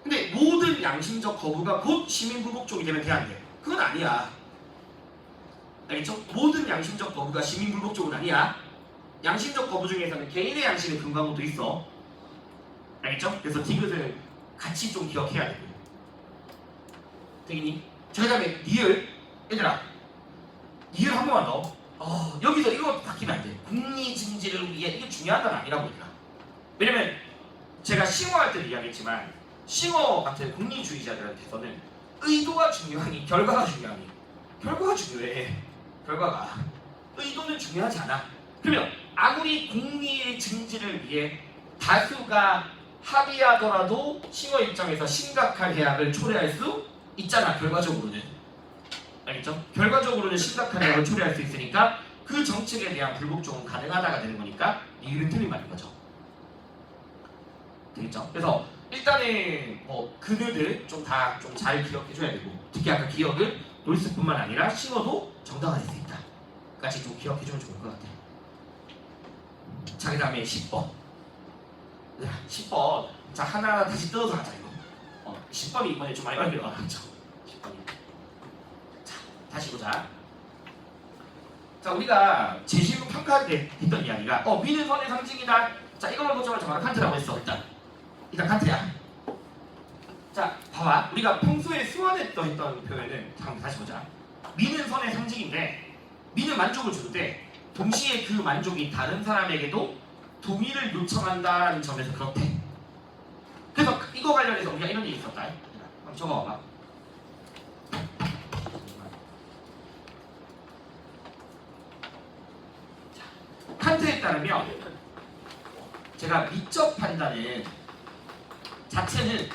S2: 근데 모든 양심적 거부가 곧 시민불복종이 되면 돼야 안 돼? 그건 아니야. 알겠죠? 모든 양심적 거부가 시민불복종은 아니야. 양심적 거부 중에서는 개인의 양심의 근거도 있어. 알겠죠? 그래서 디귿을 같이 좀 기억해야 되고. 되겠니? 자, 그 다음에 니을. 얘들아, 니을 한 번만 더. 여기서 이거 바뀌면 안 돼. 국리증지를 위해. 이게 중요한 건 아니라고 얘들아. 왜냐면 제가 싱어할 때도 이야기했지만 싱어 같은 국리주의자들한테서는 의도가 중요하니 결과가 중요하니. 결과가 중요해. 결과가. 의도는 중요하지 않아. 그러면 아무리 국리의 증지를 위해 다수가 합의하더라도 싱어 입장에서 심각한 해악을 초래할 수 있잖아. 결과적으로는. 알겠죠? 결과적으로는 심각한 해악을 초래할 수 있으니까 그 정책에 대한 불복종은 가능하다가 되는 거니까 이율은 틀린 말인 거죠. 되겠죠? 그래서 일단은 그들을 좀 다 좀 잘 기억해줘야 되고, 특히 아까 기억은 놀스뿐만 아니라 싱어도 정당화될 수 있다. 까지 좀 기억해주면 좋을 것 같아요. 자, 그 다음에 10번. 10번. 자, 하나 다시 뜯어서 하자, 이거. 10번이 이번에 좀 많이 어려워. 그렇죠? 10번이. 자, 다시 보자. 자, 우리가 제시문 평가할 때 했던 이야기가 미는 선의 상징이다. 자, 이거만 보자마자 바로 칸트라고 했어. 일단 칸트야. 자, 봐봐. 우리가 평소에 수완했던 표현은 잠깐 다시 보자. 미는 선의 상징인데 미는 만족을 주는데 동시에 그 만족이 다른 사람에게도 동의를 요청한다는 점에서 그렇대. 그래서 이거 관련해서 우리가 이런 얘기 있었다. 한번 적어봐봐. 칸트에 따르면 제가 미적 판단은 자체는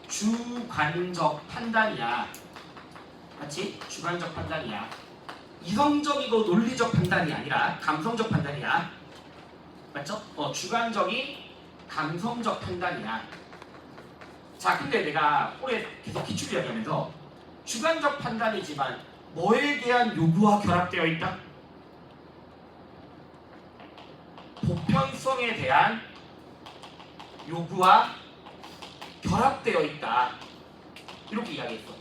S2: 주관적 판단이야. 맞지? 주관적 판단이야. 이성적이고 논리적 판단이 아니라 감성적 판단이야. 맞죠? 주관적이 감성적 판단이야. 자, 근데 내가 올해 계속 기출 이야기하면서 주관적 판단이지만 뭐에 대한 요구와 결합되어 있다? 보편성에 대한 요구와 결합되어 있다. 이렇게 이야기했어.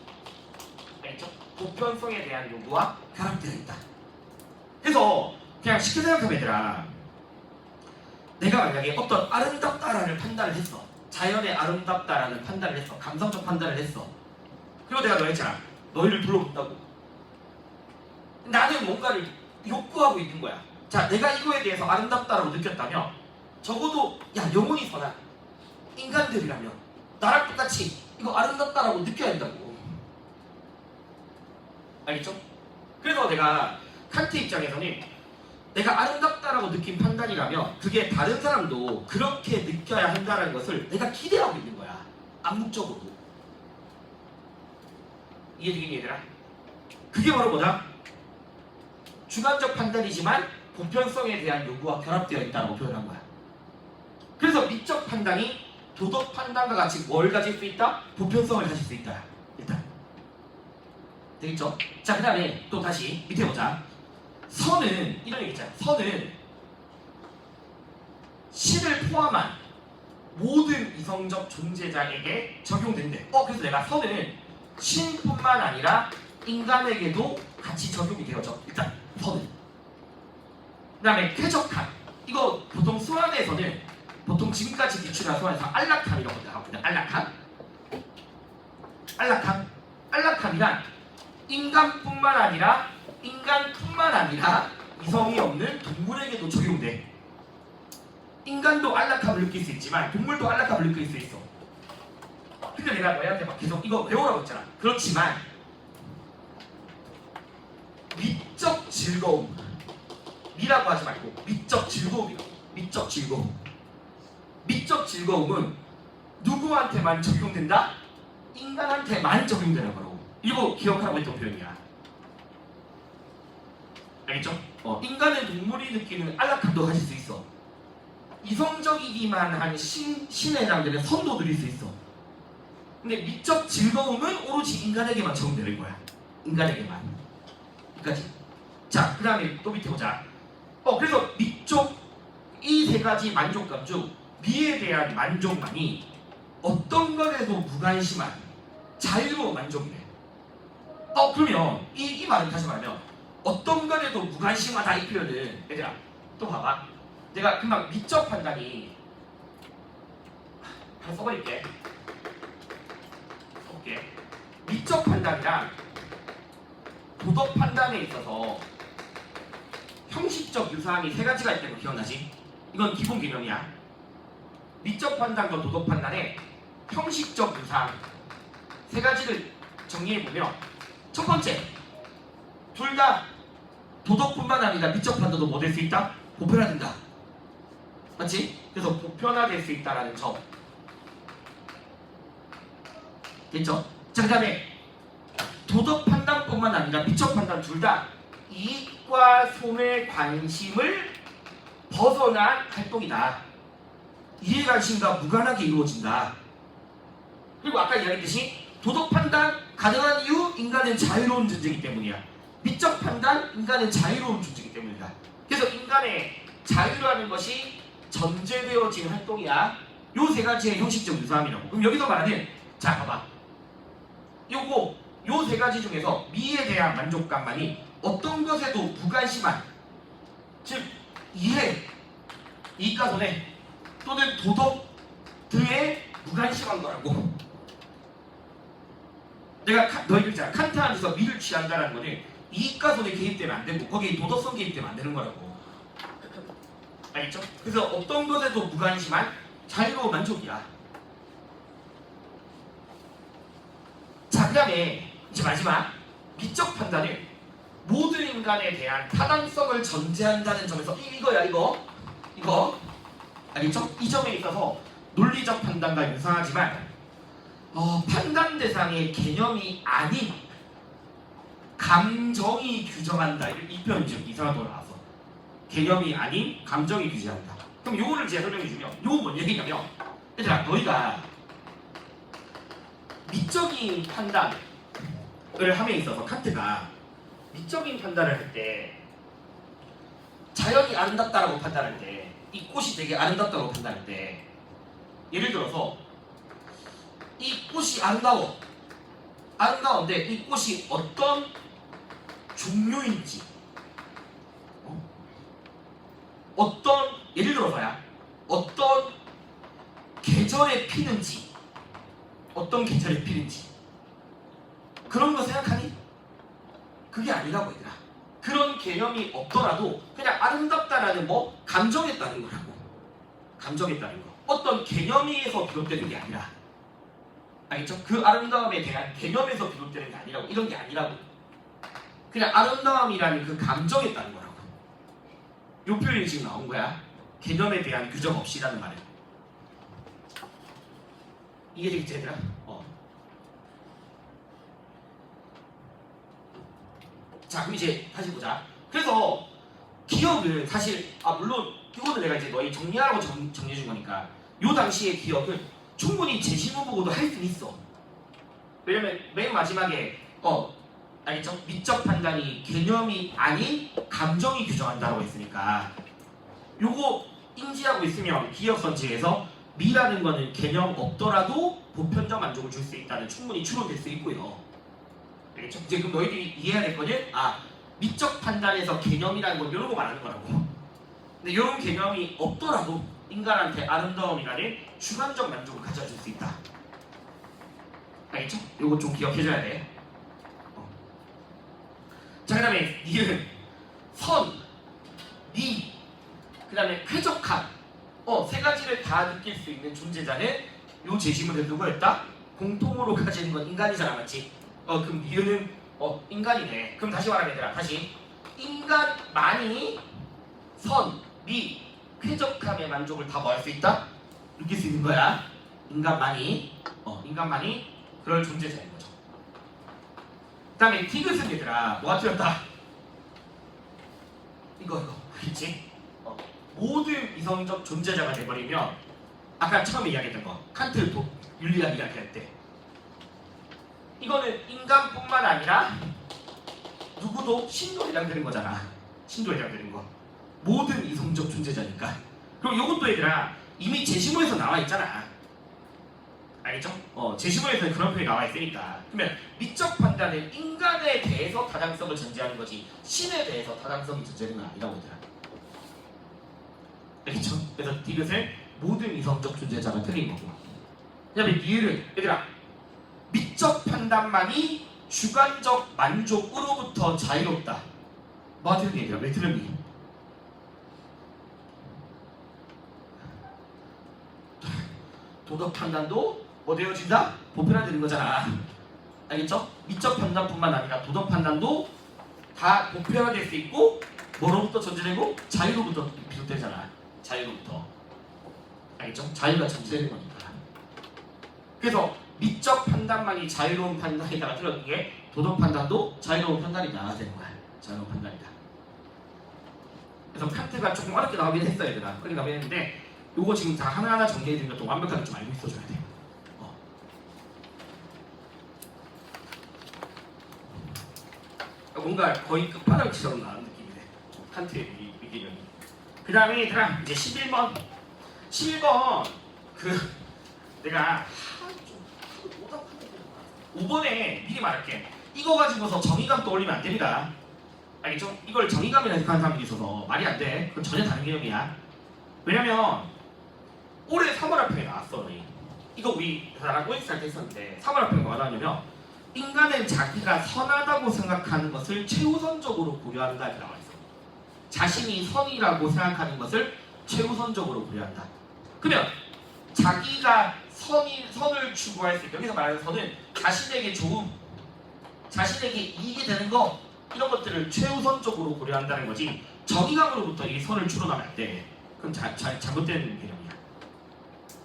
S2: 알겠죠? 보편성에 대한 요구와 결합되어 있다. 그래서 그냥 쉽게 생각하면 얘들아, 내가 만약에 어떤 아름답다라는 판단을 했어. 자연의 아름답다라는 판단을 했어. 감성적 판단을 했어. 그리고 내가 너했잖아. 너희를 불러본다고. 나는 뭔가를 욕구하고 있는 거야. 자, 내가 이거에 대해서 아름답다라고 느꼈다면 적어도 영혼이 선한 인간들이라면 나랑 똑같이 이거 아름답다라고 느껴야 된다고. 알겠죠? 그래서 내가 칸트 입장에서는 내가 아름답다라고 느낀 판단이라면 그게 다른 사람도 그렇게 느껴야 한다는 것을 내가 기대하고 있는 거야. 암묵적으로. 이해되겠니 얘들아? 그게 바로 뭐다? 주관적 판단이지만 보편성에 대한 요구와 결합되어 있다고 표현한 거야. 그래서 미적 판단이 도덕 판단과 같이 뭘 가질 수 있다? 보편성을 가질 수 있다. 일단 되겠죠? 자, 그 다음에 또 다시 밑에 보자. 선은 이런 얘기 있잖아. 선은 신을 포함한 모든 이성적 존재자에게 적용된대. 그래서 내가 선은 신뿐만 아니라 인간에게도 같이 적용이 되어져. 일단 선은. 그 다음에 쾌적함. 이거 보통 수완에서는 보통 지금까지 기출한 수완에서 안락함이라고 하거든. 안락함이란 인간뿐만 아니라 이성이 없는 동물에게도 적용돼. 인간도 안락함을 느낄 수 있지만 동물도 안락함을 느낄 수 있어. 근데 내가 너희한테 막 계속 이거 외우라고 했잖아. 그렇지만 미적 즐거움, 미라고 하지 말고 미적 즐거움이라고. 미적 즐거움은 누구한테만 적용된다? 인간한테만 적용되는 거라고. 이거 기억하라고 했던 표현이야. 알겠죠? 인간은 동물이 느끼는 안락함도 가질 수 있어. 이성적이기만 한 신의 장들은 선도 누릴 수 있어. 근데 미적 즐거움은 오로지 인간에게만 적용되는 거야. 인간에게만. 여기까지. 자, 그 다음에 또 밑에 보자. 그래서 미적 이 세 가지 만족감 중 미에 대한 만족만이 어떤 것에도 무관심한 자유로운 만족이래. 그러면 이 말은 다시 말하면 어떤 것에도 무관심하다 이 표현은 얘들아 또 봐봐. 내가 금방 미적 판단이 다 써버릴게. 미적 판단이랑 도덕 판단에 있어서 형식적 유사함이 세 가지가 있다는 거 기억나지? 이건 기본 개념이야. 미적 판단과 도덕 판단의 형식적 유사함 세 가지를 정리해 보면 첫 번째, 둘 다 도덕뿐만 아니라 미적 판단도 뭐 될 수 있다? 보편화된다. 맞지? 그래서 보편화될 수 있다라는 점. 됐죠? 자, 그 다음에 도덕 판단뿐만 아니라 미적 판단 둘 다 이익과 손해 관심을 벗어난 활동이다. 이해관심과 무관하게 이루어진다. 그리고 아까 이야기했듯이 도덕 판단 가능한 이유 인간은 자유로운 존재이기 때문이야. 미적 판단 인간은 자유로운 존재이기 때문이다. 그래서 인간의 자유라는 것이 전제되어진 활동이야. 요 세 가지의 형식적 유사함이라고. 그럼 여기서 말하는 자 봐봐. 요 세 가지 중에서 미에 대한 만족감만이 어떤 것에도 무관심한 즉 이해, 이익과 손해 또는 도덕 등에 무관심한 거라고. 내가 너희들 있잖아. 칸트 안에서 미를 취한다는 거는 이익과 손에 개입되면 안 되고 거기에 도덕성 개입되면 안 되는 거라고. 알겠죠? 그래서 어떤 것에도 무관심한 자유로운 만족이야. 자, 그 다음에 이제 마지막 미적 판단은 모든 인간에 대한 타당성을 전제한다는 점에서 이거 알겠죠? 이 점에 있어서 논리적 판단과 유사하지만 판단 대상의 개념이 아닌 감정이 규정한다. 이 표현이 좀 이상하게 나와서 개념이 아닌 감정이 규정한다. 그럼 요거를 제가 설명해주면 요거 뭔 얘기냐면 얘들아 너희가 미적인 판단을 함에 있어서 칸트가 미적인 판단을 할 때 자연이 아름답다라고 판단할 때 이 꽃이 되게 아름답다고 판단할 때 예를 들어서 이 꽃이 아름다운데 이 꽃이 어떤 종류인지 어떤 예를 들어서야 어떤 계절에 피는지 그런 거 생각하니? 그게 아니라고 얘들아. 그런 개념이 없더라도 그냥 아름답다라는 감정에 따른 거라고. 감정에 따른 거. 어떤 개념에서 비롯되는 게 아니라. 알겠죠? 그 아름다움에 대한 개념에서 비롯되는 게 아니라고. 이런 게 아니라고. 그냥 아름다움이라는 그 감정에 따른 거라고. 요 표현이 지금 나온 거야. 개념에 대한 규정 없이라는 말은. 이해되겠지 얘들아? 자, 그럼 이제 다시 보자. 그래서 기억은 사실 물론 이거는 내가 이제 너희 정리하라고 정리해준 거니까 요 당시의 기억은 충분히 재심문 보고도 할 수 있어. 왜냐면 맨 마지막에 알겠죠? 미적 판단이 개념이 아닌 감정이 규정한다고 했으니까 요거 인지하고 있으면 기억 선지에서 미라는 거는 개념 없더라도 보편적 만족을 줄 수 있다는 충분히 추론될 수 있고요. 알겠죠? 이제 그럼 너희들이 이해해야 될 거는 미적 판단에서 개념이라는 건 이런 거 말하는 거라고. 근데 이런 개념이 없더라도 인간한테 아름다움이라는 주관적 만족을 가져줄 수 있다. 알겠죠? 이거 좀 기억해줘야 돼. 자, 그 다음에 니은 선, 미, 그 다음에 쾌적함 세 가지를 다 느낄 수 있는 존재자는 요 제시문을 누구였다? 공통으로 가지는 건 인간이잖아, 맞지? 그럼 니은은 인간이네. 그럼 다시 말하면 얘들아 다시 인간만이 선, 미, 쾌적함의 만족을 다 뭐 할 수 있다? 느낄 수 있는 거야. 인간만이 그럴 존재자인 거죠. 그 다음에 티귿은 얘들아 뭐가 틀렸다? 이거 그렇지? 모든 이성적 존재자가 돼버리면 아까 처음에 이야기했던 거 칸트 윤리학 이야기할 때 이거는 인간뿐만 아니라 누구도 신도 해당되는 거잖아. 신도 해당되는 거. 모든 이성적 존재자니까. 그럼 이것도 얘들아 이미 제시문에서 나와 있잖아. 알겠죠? 제시문에서는 그런 표현이 나와 있으니까. 그러면 미적 판단은 인간에 대해서 타당성을 전제하는 거지 신에 대해서 타당성이 전제되는 건 아니라고 얘들아. 알겠죠? 그래서 이것을 모든 이성적 존재자가 틀린 거고. 그다음에 이유는 얘들아 미적 판단만이 주관적 만족으로부터 자유롭다. 뭐 틀린 얘기야? 왜 틀렸니? 도덕 판단도 뭐 되어진다? 보편화되는 거잖아. 알겠죠? 미적 판단뿐만 아니라 도덕 판단도 다 보편화될 수 있고 뭐로부터 전제되고 자유로부터 비롯되잖아. 자유로부터. 알겠죠? 자유가 전제되는 거니까. 그래서 미적 판단만이 자유로운 판단이다가 틀렸던 게 도덕 판단도 자유로운 판단이다 되는 거야. 자유로운 판단이다. 그래서 칸트가 조금 어렵게 나오긴 했어요, 얘들아. 어렵게 나오긴 했는데 요거 지금 다 하나하나 정리해드리면 또 완벽하게 좀 알고 있어줘야 돼. 뭔가 거의 끝판왕처럼 나온 느낌이네. 칸트의 이 개념이. 그 다음에 얘들아 이제 11번. 11번 내가 좀 5번에 미리 말할게. 이거 가지고서 정의감 떠올리면 안 됩니다. 알겠죠? 이걸 정의감이라 생각하는 사람들이 있어서 말이 안 돼. 그건 전혀 다른 개념이야. 왜냐면 올해 3월 학평에 나왔어. 너희. 이거 우리 나랑 OX 할때 했었는데 3월 학평에 뭐가 나왔냐면 인간은 자기가 선하다고 생각하는 것을 최우선적으로 고려한다 이렇게 나와 있어. 자신이 선이라고 생각하는 것을 최우선적으로 고려한다. 그러면 자기가 선을 추구할 수 있다. 여기서 말하는 선은 자신에게 좋음, 자신에게 이익이 되는 거 이런 것들을 최우선적으로 고려한다는 거지. 정의감으로부터 이 선을 추론하면 안 돼. 그건 잘못된 개념이야.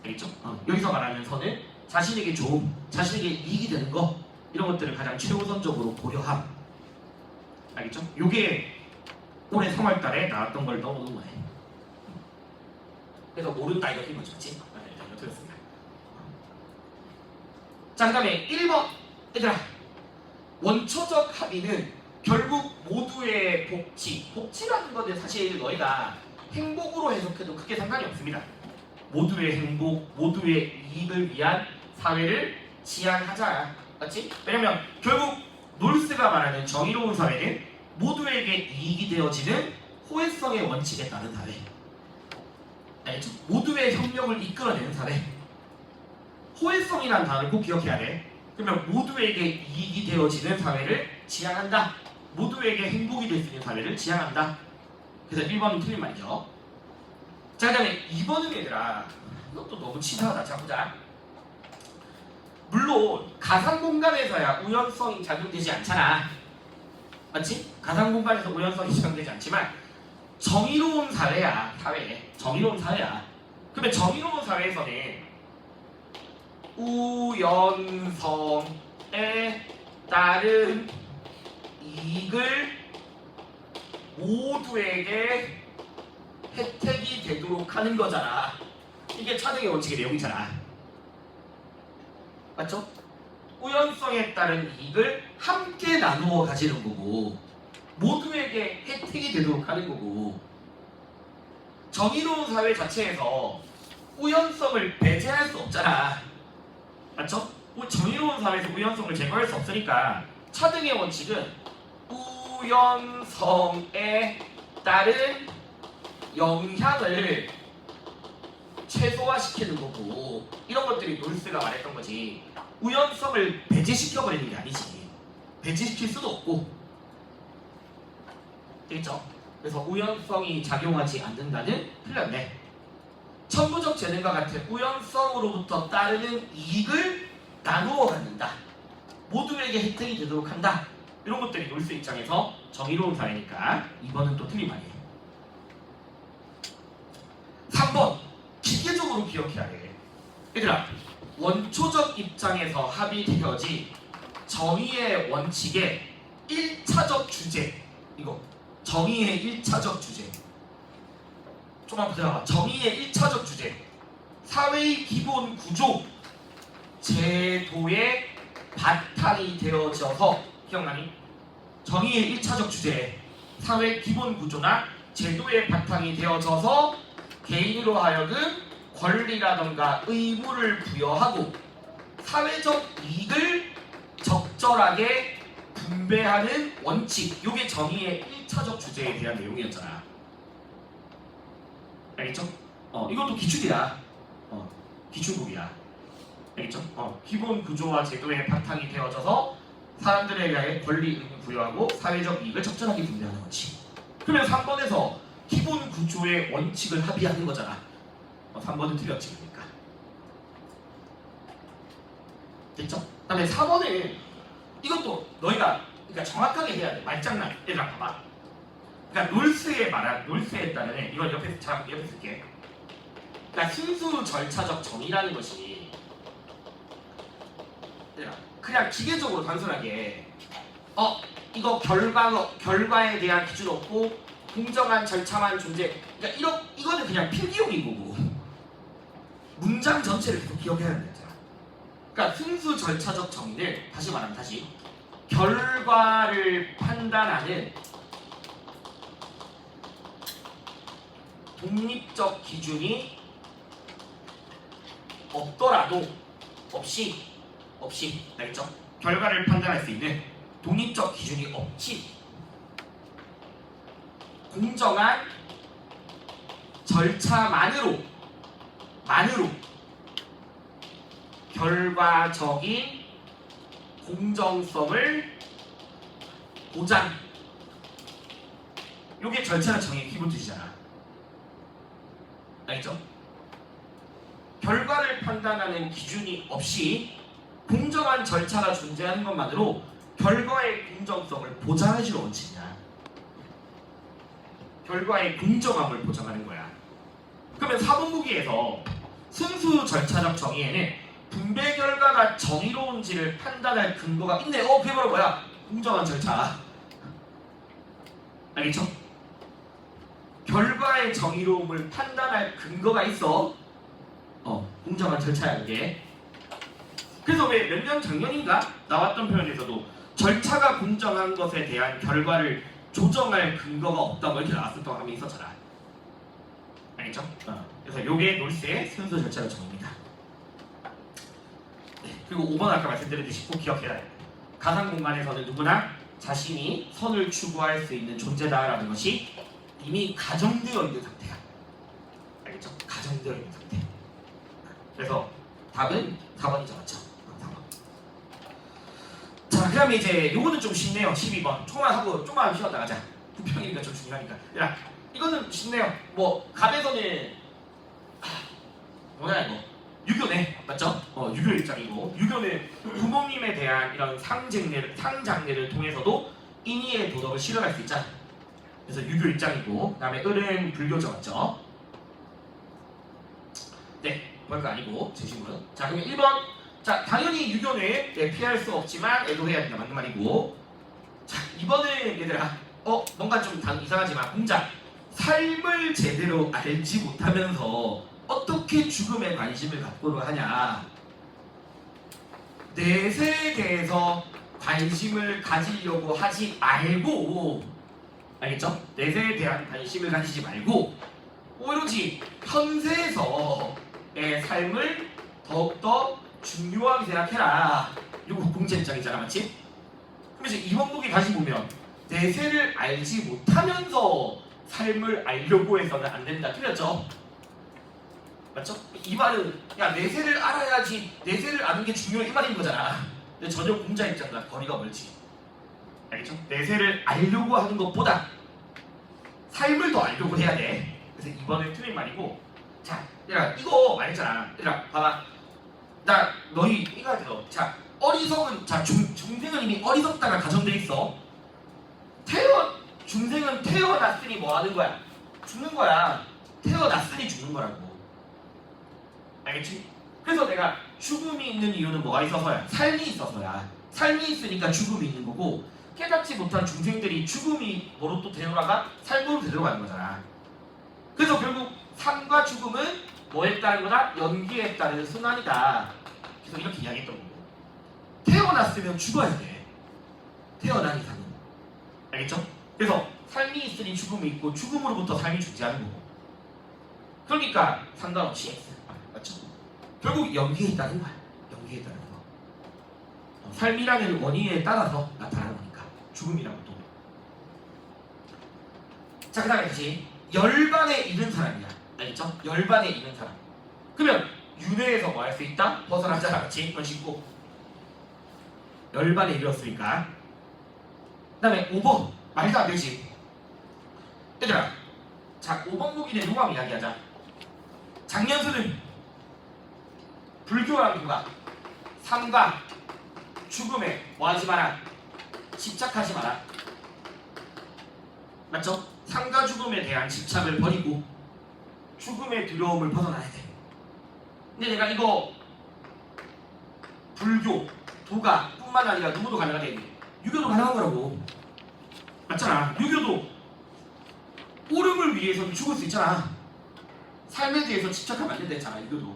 S2: 알겠죠? 여기서 말하는 선은 자신에게 좋음, 자신에게 이익이 되는 거 이런 것들을 가장 최우선적으로 고려함. 알겠죠? 요게 올해 3월달에 나왔던 걸 넣어놓은 거예요. 그래서 모른다 이거 틀린 거지, 그치? 이거 틀렸습니다. 자, 그 다음에 1번 얘들아 원초적 합의는 결국 모두의 복지라는 거는 사실 너희가 행복으로 해석해도 크게 상관이 없습니다. 모두의 행복, 모두의 이익을 위한 사회를 지향하자. 맞지? 왜냐면 결국 놀스가 말하는 정의로운 사회는 모두에게 이익이 되어지는 호혜성의 원칙에 따른 사회. 알겠죠? 모두의 협력을 이끌어내는 사회. 호혜성이라는 단어를 꼭 기억해야 돼. 그러면 모두에게 이익이 되어지는 사회를 지향한다. 모두에게 행복이 될 수 있는 사회를 지향한다. 그래서 1번은 틀린 말이죠. 자, 그 다음에 2번은 얘들아 이것도 너무 치사하다. 자, 보자. 물론 가상 공간에서야 우연성이 작용되지 않잖아. 맞지? 가상 공간에서 우연성이 작용되지 않지만 정의로운 사회야. 사회. 정의로운 사회야. 그러면 정의로운 사회에서는 우연성에 따른 이익을 모두에게 혜택이 되도록 하는 거잖아. 이게 차등의 원칙의 내용이잖아. 맞죠? 우연성에 따른 이익을 함께 나누어 가지는 거고 모두에게 혜택이 되도록 하는 거고 정의로운 사회 자체에서 우연성을 배제할 수 없잖아. 맞죠? 정의로운 사회에서 우연성을 제거할 수 없으니까 차등의 원칙은 우연성에 따른 영향을 최소화시키는 거고 이런 것들이 놀스가 말했던 거지. 우연성을 배제시켜버리는 게 아니지. 배제시킬 수도 없고. 되겠죠? 그래서 우연성이 작용하지 않는다는 틀렸네. 천부적 재능과 같은 우연성으로부터 따르는 이익을 나누어 갖는다. 모두에게 혜택이 되도록 한다. 이런 것들이 놀스 입장에서 정의로운 사회니까 2번은 또 틀린 말이에요. 3번 기계적으로 기억해야 돼. 얘들아 원초적 입장에서 합의되어진 정의의 원칙의 1차적 주제. 이거 정의의 1차적 주제. 좀만 보자. 정의의 1차적 주제. 사회의 기본 구조, 제도의 바탕이 되어져서 기억나니? 정의의 1차적 주제. 사회 기본 구조나 제도의 바탕이 되어져서 개인으로 하여금 권리라던가 의무를 부여하고 사회적 이익을 적절하게 분배하는 원칙. 요게 정의의 1차적 주제에 대한 내용이었잖아. 알겠죠? 이것도 기출이야. 기출국이야. 알겠죠? 기본 구조와 제도의 바탕이 되어져서 사람들에게 권리 의무를 부여하고 사회적 이익을 적절하게 분배하는 원칙. 그러면 3번에서 기본 구조의 원칙을 합의하는 거잖아. 3번은 틀렸지 그러니까. 됐죠? 그 다음에 4번은 이것도 너희가 그러니까 정확하게 해야 돼. 말장난. 얘들아 봐봐. 그러니까 롤스에 말한 롤스에 따르는 이건 옆에 쓸게. 그러니까 순수 절차적 정의라는 것이 그냥 기계적으로 단순하게 이거 결과에 대한 기준 없고 공정한 절차만 존재. 그러니까 이거는 그냥 필기용인 거고 문장 전체를 계속 기억해야 된다. 그러니까 순수 절차적 정의는 다시 말하면 결과를 판단하는 독립적 기준이 없더라도 없이 알겠죠? 결과를 판단할 수 있는 독립적 기준이 없이 공정한 절차만으로 결과적인 공정성을 보장. 요게 절차적 정의의 기본 뜻이잖아. 알겠죠? 결과를 판단하는 기준이 없이 공정한 절차가 존재하는 것만으로 결과의 공정성을 보장해주는 원칙이야. 결과의 공정함을 보장하는 거야. 그러면 4번 보기에서 순수 절차적 정의에는 분배 결과가 정의로운지를 판단할 근거가 있네. 그게 바로 뭐야? 공정한 절차. 알겠죠? 결과의 정의로움을 판단할 근거가 있어. 공정한 절차야 이게. 그래서 왜 몇 년 작년인가 나왔던 표현에서도 절차가 공정한 것에 대한 결과를 조정할 근거가 없다 뭐 이렇게 나왔었던 감이 있었잖아. 알겠죠? 그래서 요게 놀스의 순수 절차적 정의입니다. 그리고 5번 아까 말씀드렸듯이 꼭 기억해야 돼. 가상 공간에서는 누구나 자신이 선을 추구할 수 있는 존재다라는 것이 이미 가정되어 있는 상태야. 알겠죠? 가정되어 있는 상태. 그래서 답은 4번이죠. 맞죠? 4번. 자, 그 다음에 이제 요거는 좀 쉽네요. 12번. 조금만 쉬었다 가자. 부평이니까 좀 중요하니까. 야, 이거는 쉽네요. 뭐 갑에서는 뭐냐 이거 유교네. 맞죠? 유교 입장이고 유교는 부모님에 대한 이런 상장례를 통해서도 인의의 도덕을 실현할 수 있잖아. 그래서 유교 입장이고 그 다음에 을은 불교죠. 맞죠? 네. 별거 아니고 제 질문. 자, 그러면 1번. 자, 당연히 유교는 피할 수 없지만 애도해야 된다. 맞는 말이고. 자, 2번은 얘들아 뭔가 좀 이상하지만 공작. 삶을 제대로 알지 못하면서 어떻게 죽음에 관심을 갖고를 하냐. 내세에 대해서 관심을 가지려고 하지 말고, 알겠죠? 내세에 대한 관심을 가지지 말고 오로지 현세에서의 삶을 더욱더 중요하게 생각해라. 이거 공제 입장이잖아. 맞지? 그럼 이제 이번 보기 다시 보면 내세를 알지 못하면서 삶을 알려고 해서는 안 된다. 틀렸죠? 맞죠? 이 말은 야 내세를 알아야지 내세를 아는 게 중요해 이 말인 거잖아. 근데 전혀 공자 입장과 거리가 멀지. 알겠죠? 내세를 알려고 하는 것보다 삶을 더 알려고 해야 돼. 그래서 이번에 틀린 말이고. 자, 얘들아 이거 말했잖아. 얘들아 봐봐. 나 너희 이거 들어. 자, 어리석은 자 중생은 이미 어리석다가 가정돼 있어. 중생은 태어났으니 뭐 하는 거야? 죽는 거야. 태어났으니 죽는 거라고. 알겠지? 그래서 내가 죽음이 있는 이유는 뭐가 있어서야? 삶이 있어서야. 삶이 있으니까 죽음이 있는 거고 깨닫지 못한 중생들이 죽음이 뭐로 또 데려가가? 삶으로 데려가는 거잖아. 그래서 결국 삶과 죽음은 뭐에 따른 거다? 연기에 따른 순환이다. 그래서 이렇게 이야기했던 거고. 태어났으면 죽어야 돼. 태어난 이상은. 알겠죠? 그래서 삶이 있으니 죽음이 있고 죽음으로부터 삶이 존재하는 거고. 그러니까 상관없이 X. 맞죠? 결국 연기에 있다는 거야. 연기에 있다는 거. 삶이라는 원인에 따라서 나타나는 거니까 죽음이라는 것도. 자, 그 다음에 다시 열반에 이른 사람이야. 알겠죠? 열반에 이른 사람. 그러면 윤회에서 뭐 할 수 있다? 벗어나잖아, 그렇지? 이건 쉽고. 열반에 이르렀으니까. 그 다음에 5번 말도 안 되지. 얘들아, 자, 5번 무기는 누구랑 이야기하자. 장년수는 불교랑 누가 삶과 죽음에 뭐 하지 마라? 집착하지 마라. 맞죠? 삶과 죽음에 대한 집착을 버리고 죽음의 두려움을 벗어나야 돼. 근데 내가 이거 불교, 도가 뿐만 아니라 누구도 가능하대. 유교도 가능한 거라고. 맞잖아. 유교도 오름을 위해서는 죽을 수 있잖아. 삶에 대해서 집착하면 안 된다 했잖아. 유교도.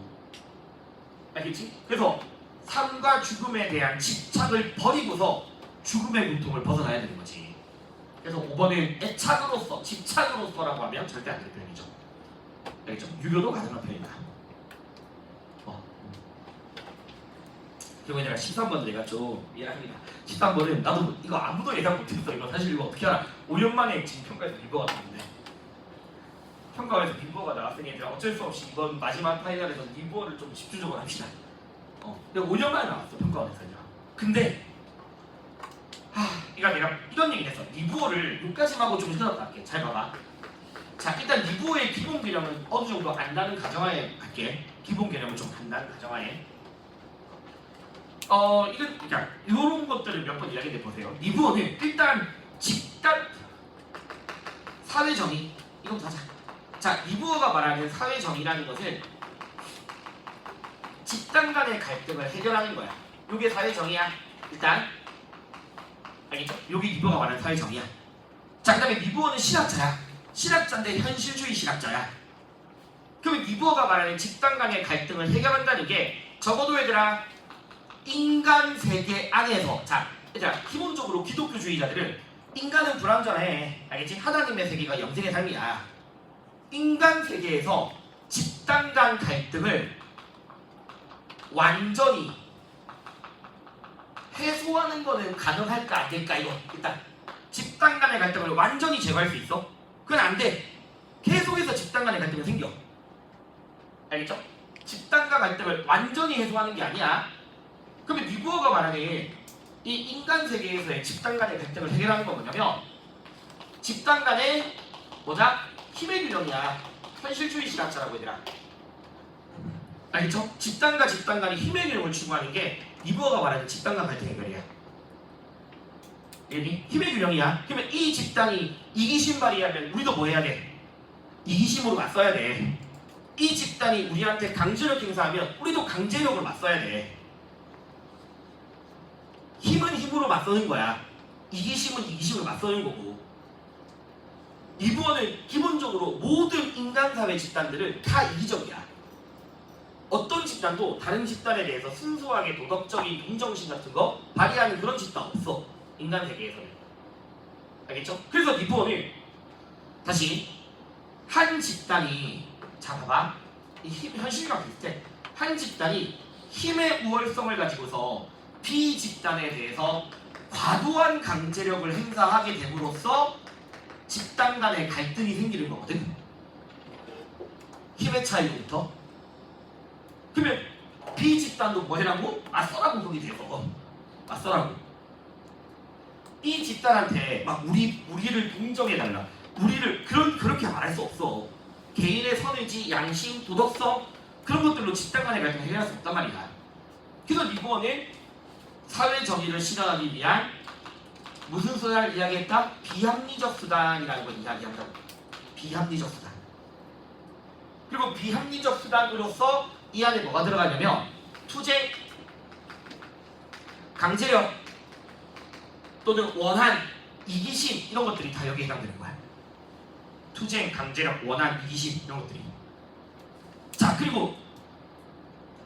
S2: 알겠지? 그래서 삶과 죽음에 대한 집착을 버리고서 죽음의 고통을 벗어나야 되는 거지. 그래서 5번은 애착으로서, 집착으로서라고 하면 절대 안 되는 표현이죠. 알겠죠? 유교도 가능한 표현이다. 그리고 내가 13번 내가 좀 미안합니다. 13번은 나도 이거 아무도 예상 못했어. 이거 사실 이거 어떻게 알아? 5년 만에 지금 평가에서 빈버가 나왔는데 평가에서 빈버가 나왔으니 얘들아 어쩔 수 없이 이번 마지막 파이널에서 빈버를 좀 집중적으로 합시다. 내가 5년 만에 나왔어 평가원에서. 근데 이거 내가 이런 얘기를 했어. 리부어를 여기까지만 하고 좀 생각해 갈게. 잘 봐봐. 자, 일단 리부어의 기본 개념은 어느 정도 안다는 가정하에 갈게. 기본 개념을 좀 안다는 가정하에. 이건 그러니까 이런 것들을 몇 번 이야기해 보세요. 리부어는 일단 집단 사회 정의 이것부터 하자. 자, 리부어가 말하는 사회 정의라는 것은 집단 간의 갈등을 해결하는 거야. 이게 사회 정의야. 일단 알겠죠? 여기 리버가 말하는 사회 정의야. 자, 그 다음에 리버는 실학자야. 실학자인데 현실주의 실학자야. 그러면 리버가 말하는 집단 간의 갈등을 해결한다는 게 적어도 얘들아 인간 세계 안에서, 자, 얘들아 기본적으로 기독교주의자들은 인간은 불완전해. 알겠지? 하나님의 세계가 영생의 삶이야. 인간 세계에서 집단 간 갈등을 완전히 해소하는 거는 가능할까 안 될까 이거. 일단 집단 간의 갈등을 완전히 제거할 수 있어? 그건 안 돼. 계속해서 집단 간의 갈등은 생겨. 알겠죠? 집단 간 갈등을 완전히 해소하는 게 아니야. 그러면 리부어가 말하는 이 인간 세계에서의 집단 간의 갈등을 해결하는 건 뭐냐면 집단 간의 뭐다? 힘의 균형이야. 현실주의 실학자라고 얘들아. 알겠죠? 집단과 집단 간의 힘의 균형을 추구하는 게 리버가 말하는 집단 간 갈등 해결이야. 여기 힘의 균형이야. 그러면 이 집단이 이기심 발휘하면 우리도 뭐 해야 돼? 이기심으로 맞서야 돼. 이 집단이 우리한테 강제력 행사하면 우리도 강제력으로 맞서야 돼. 힘은 힘으로 맞서는 거야. 이기심은 이기심으로 맞서는 거고. 리버는 기본적으로 모든 인간사회 집단들은 다 이기적이야. 어떤 집단도 다른 집단에 대해서 순수하게 도덕적인 동정심 같은 거 발휘하는 그런 집단 없어. 인간 세계에서는. 알겠죠? 그래서 리버는 다시 한 집단이, 자 봐봐, 이 현실과 비슷해. 한 집단이 힘의 우월성을 가지고서 B 집단에 대해서 과도한 강제력을 행사하게 됨으로써 집단 간의 갈등이 생기는 거거든. 힘의 차이로부터. 그러면 B 집단도 뭐 해라고? 맞서라고 거기 돼서 맞서라고. 이 집단한테 막 우리를 동정해달라. 우리를 그렇게 말할 수 없어. 개인의 선의지, 양심, 도덕성 그런 것들로 집단 간의 갈등을 해결할 수 없단 말이야. 그래서 리버는 사회 정의를 실현하기 위한 무슨 수단을 이야기했다? 비합리적 수단이라는 걸 이야기한다고. 비합리적 수단. 그리고 비합리적 수단으로서 이 안에 뭐가 들어가냐면 투쟁, 강제력 또는 원한, 이기심 이런 것들이 다 여기에 해당되는 거야. 투쟁, 강제력, 원한, 이기심 이런 것들이. 자, 그리고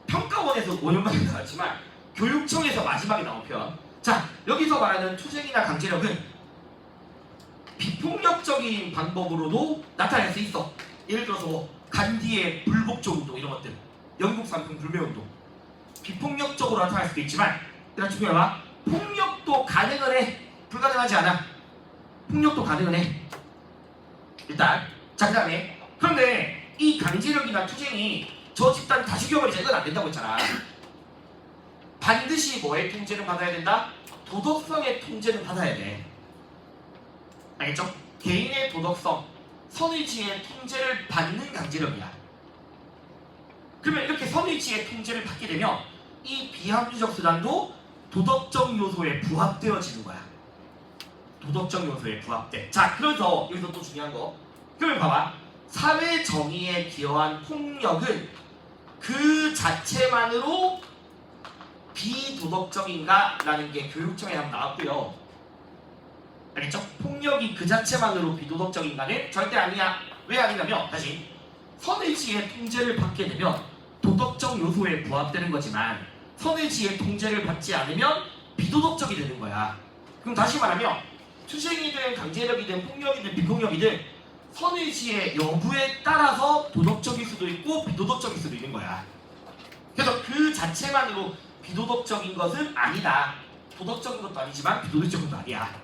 S2: 평가원에서 5년 만에 나왔지만 교육청에서 마지막에 나온 표현. 자, 여기서 말하는 투쟁이나 강제력은 비폭력적인 방법으로도 나타낼 수 있어. 예를 들어서 간디의 불복종 운동 이런 것들, 영국 산풍 불매운동, 비폭력적으로 나타날 수도 있지만 얘들아 집중해봐. 폭력도 가능은 해. 불가능하지 않아. 폭력도 가능은 해. 일단 자 그다음에 그런데 이 강제력이나 투쟁이 저 집단 다 죽여버리자 이건 안 된다고 했잖아. 반드시 뭐의 통제를 받아야 된다? 도덕성의 통제를 받아야 돼. 알겠죠? 개인의 도덕성, 선의지의 통제를 받는 강제력이야. 그러면 이렇게 선의지의 통제를 받게 되면 이 비합리적 수단도 도덕적 요소에 부합되어지는 거야. 도덕적 요소에 부합돼. 자, 그래서 여기서 또 중요한 거. 그러면 봐봐. 사회 정의에 기여한 폭력은 그 자체만으로 비도덕적인가? 라는 게 교육청에 한번 나왔고요. 알겠죠? 폭력이 그 자체만으로 비도덕적인가는 절대 아니야. 왜 아니냐면 다시 선의지의 통제를 받게 되면 도덕적 요소에 부합되는 거지만 선의지의 통제를 받지 않으면 비도덕적이 되는 거야. 그럼 다시 말하면 투쟁이든 강제력이든 폭력이든 비폭력이든 선의지의 여부에 따라서 도덕적일 수도 있고 비도덕적일 수도 있는 거야. 그래서 그 자체만으로 비도덕적인 것은 아니다. 도덕적인 것도 아니지만 비도덕적인 것도 아니야.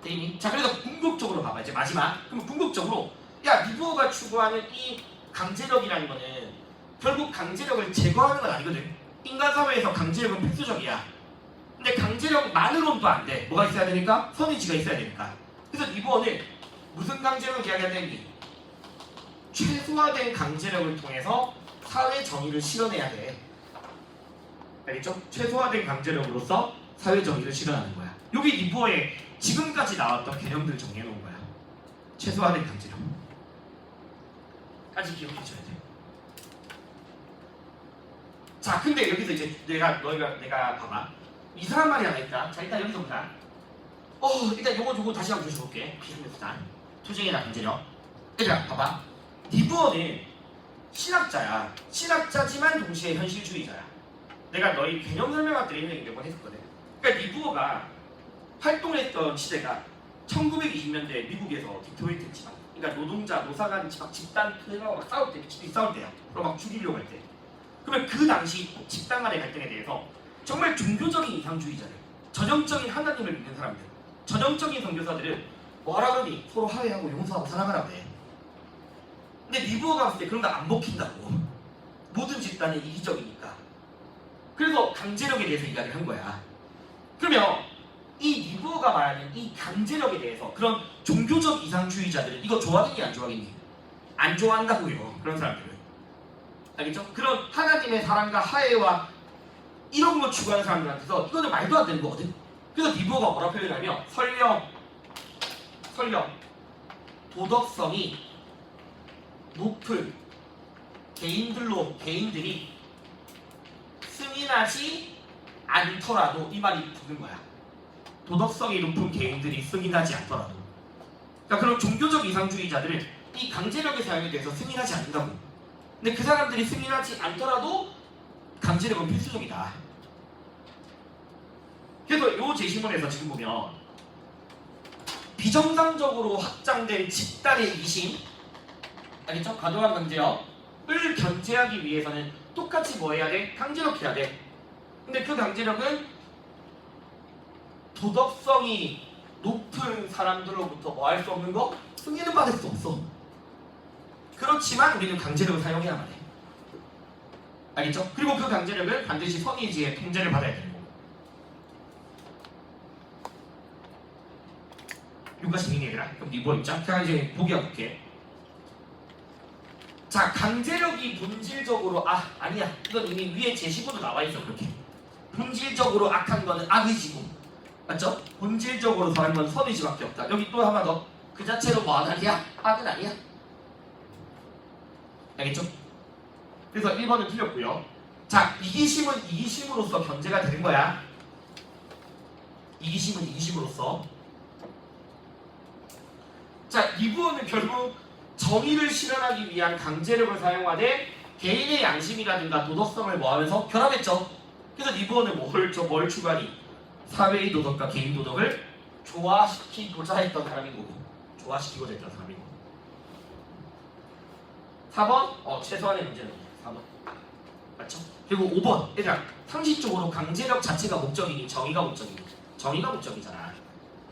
S2: 대인이? 자, 그래서 궁극적으로 봐봐. 이제 마지막. 그럼 궁극적으로 야, 리버가 추구하는 이 강제력이라는 거는 결국 강제력을 제거하는 건 아니거든. 인간 사회에서 강제력은 필수적이야. 근데 강제력만으로는 또 안 돼. 뭐가 있어야 되니까? 선의지가 있어야 되니까. 그래서 리버는 무슨 강제력을 이야기하냐니 최소화된 강제력을 통해서 사회 정의를 실현해야 돼. 알겠죠? 최소화된 강제력으로서 사회 정의를 실현하는 거야. 여기 리버에 지금까지 나왔던 개념들을 정리해 놓은 거야. 최소화된 강제력. 까지 기억해 줘야 돼. 자, 근데 여기서 이제 내가 봐봐. 이상한 말이 하나 있다. 자, 일단 여기서 보자. 일단 요거 다시 한번 조셔볼게. 비슷한 투쟁이나 강제력. 얘들아, 봐봐. 리버는 신학자야. 신학자지만 동시에 현실주의자야. 내가 너희 개념 설명할 때 이런 얘기 몇 번 했었거든. 그러니까 리버가 활동했던 시대가 1920년대 미국에서 디트로이트 지방. 그러니까 노동자, 노사 간 집단 투쟁하고 막 싸울 때야. 그럼 막 죽이려고 할 때. 그러면 그 당시 집단 간의 갈등에 대해서 정말 종교적인 이상주의자들, 전형적인 하나님을 믿는 사람들, 전형적인 선교사들은 뭐라 그러니? 서로 화해하고 용서하고 살아가라고 해. 근데 리버가 봤을 때 그런 거 안 먹힌다고. 모든 집단이 이기적이니까. 그래서 강제력에 대해서 이야기를 한 거야. 그러면 이 리버가 말하는 이 강제력에 대해서 그런 종교적 이상주의자들은 이거 좋아하겠니 안 좋아하겠니? 안 좋아한다고요. 그런 사람들은. 알겠죠? 그런 하나님의 사랑과 화해와 이런 걸 추구하는 사람들한테서 이거는 말도 안 되는 거거든. 그래서 리버가 뭐라 표현하면 설령 도덕성이 높은 개인들이 승인하지 않더라도 이 말이 붙는 거야. 도덕성이 높은 개인들이 승인하지 않더라도. 그러니까 그런 종교적 이상주의자들은 이 강제력의 사용에 대해서 승인하지 않는다고. 근데 그 사람들이 승인하지 않더라도 강제력은 필수적이다. 그래서 이 제시문에서 지금 보면 비정상적으로 확장된 집단의 이심, 알겠죠? 과도한 강제력을 견제하기 위해서는 똑같이 뭐 해야 돼? 강제력 해야 돼. 근데 그 강제력은 도덕성이 높은 사람들로부터 뭐 할 수 없는 거? 승인은 받을 수 없어. 그렇지만 우리는 강제력을 사용해야만 해. 알겠죠? 그리고 그 강제력은 반드시 선의지의 통제를 받아야 되는 거고. 누가 재밌는 얘기라? 그럼 리버 입장? 제가 이제 보기 해볼게. 자, 강제력이 본질적으로 아니야. 이건 이미 위에 제시고도 나와 있어. 그렇게 본질적으로 악한 거는 악의지고, 맞죠? 본질적으로 선한 건 선의지밖에 없다. 여기 또 하나 더. 그 자체로 뭐 아니야? 악은 아니야. 알겠죠? 그래서 1번은 틀렸고요. 자, 이기심은 이기심으로서 견제가 되는 거야. 이기심은 이기심으로서. 자, 리버는 결국 정의를 실현하기 위한 강제력을 사용하되 개인의 양심이라든가 도덕성을 뭐하면서 결합했죠. 그래서 리버는 뭘 추구하니? 사회의 도덕과 개인 도덕을 조화시키고자 했던 사람인 거고. 조화시키고자 했던 사람인 거고. 4번? 최소한의 문제는 4번. 맞죠? 그리고 5번. 얘들아, 상식적으로 강제력 자체가 목적이니 정의가 목적이니 정의가 목적이잖아.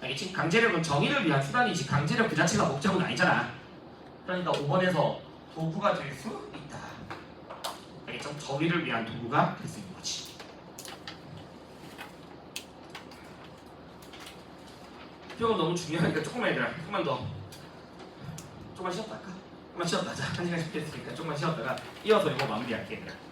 S2: 알겠지? 강제력은 정의를 위한 수단이지 강제력 그 자체가 목적은 아니잖아. 그러니까 5번에서 도구가 될 수 있다. 알겠죠? 정의를 위한 도구가 될 수 있는 거지. 이건 너무 중요하니까 조금만 얘들아 조금만 더 조금만 쉬었다 할까? 조금만 쉬었다 하자. 1시간씩 했으니까 조금만 쉬었다가 이어서 이거 마무리할게 얘들아.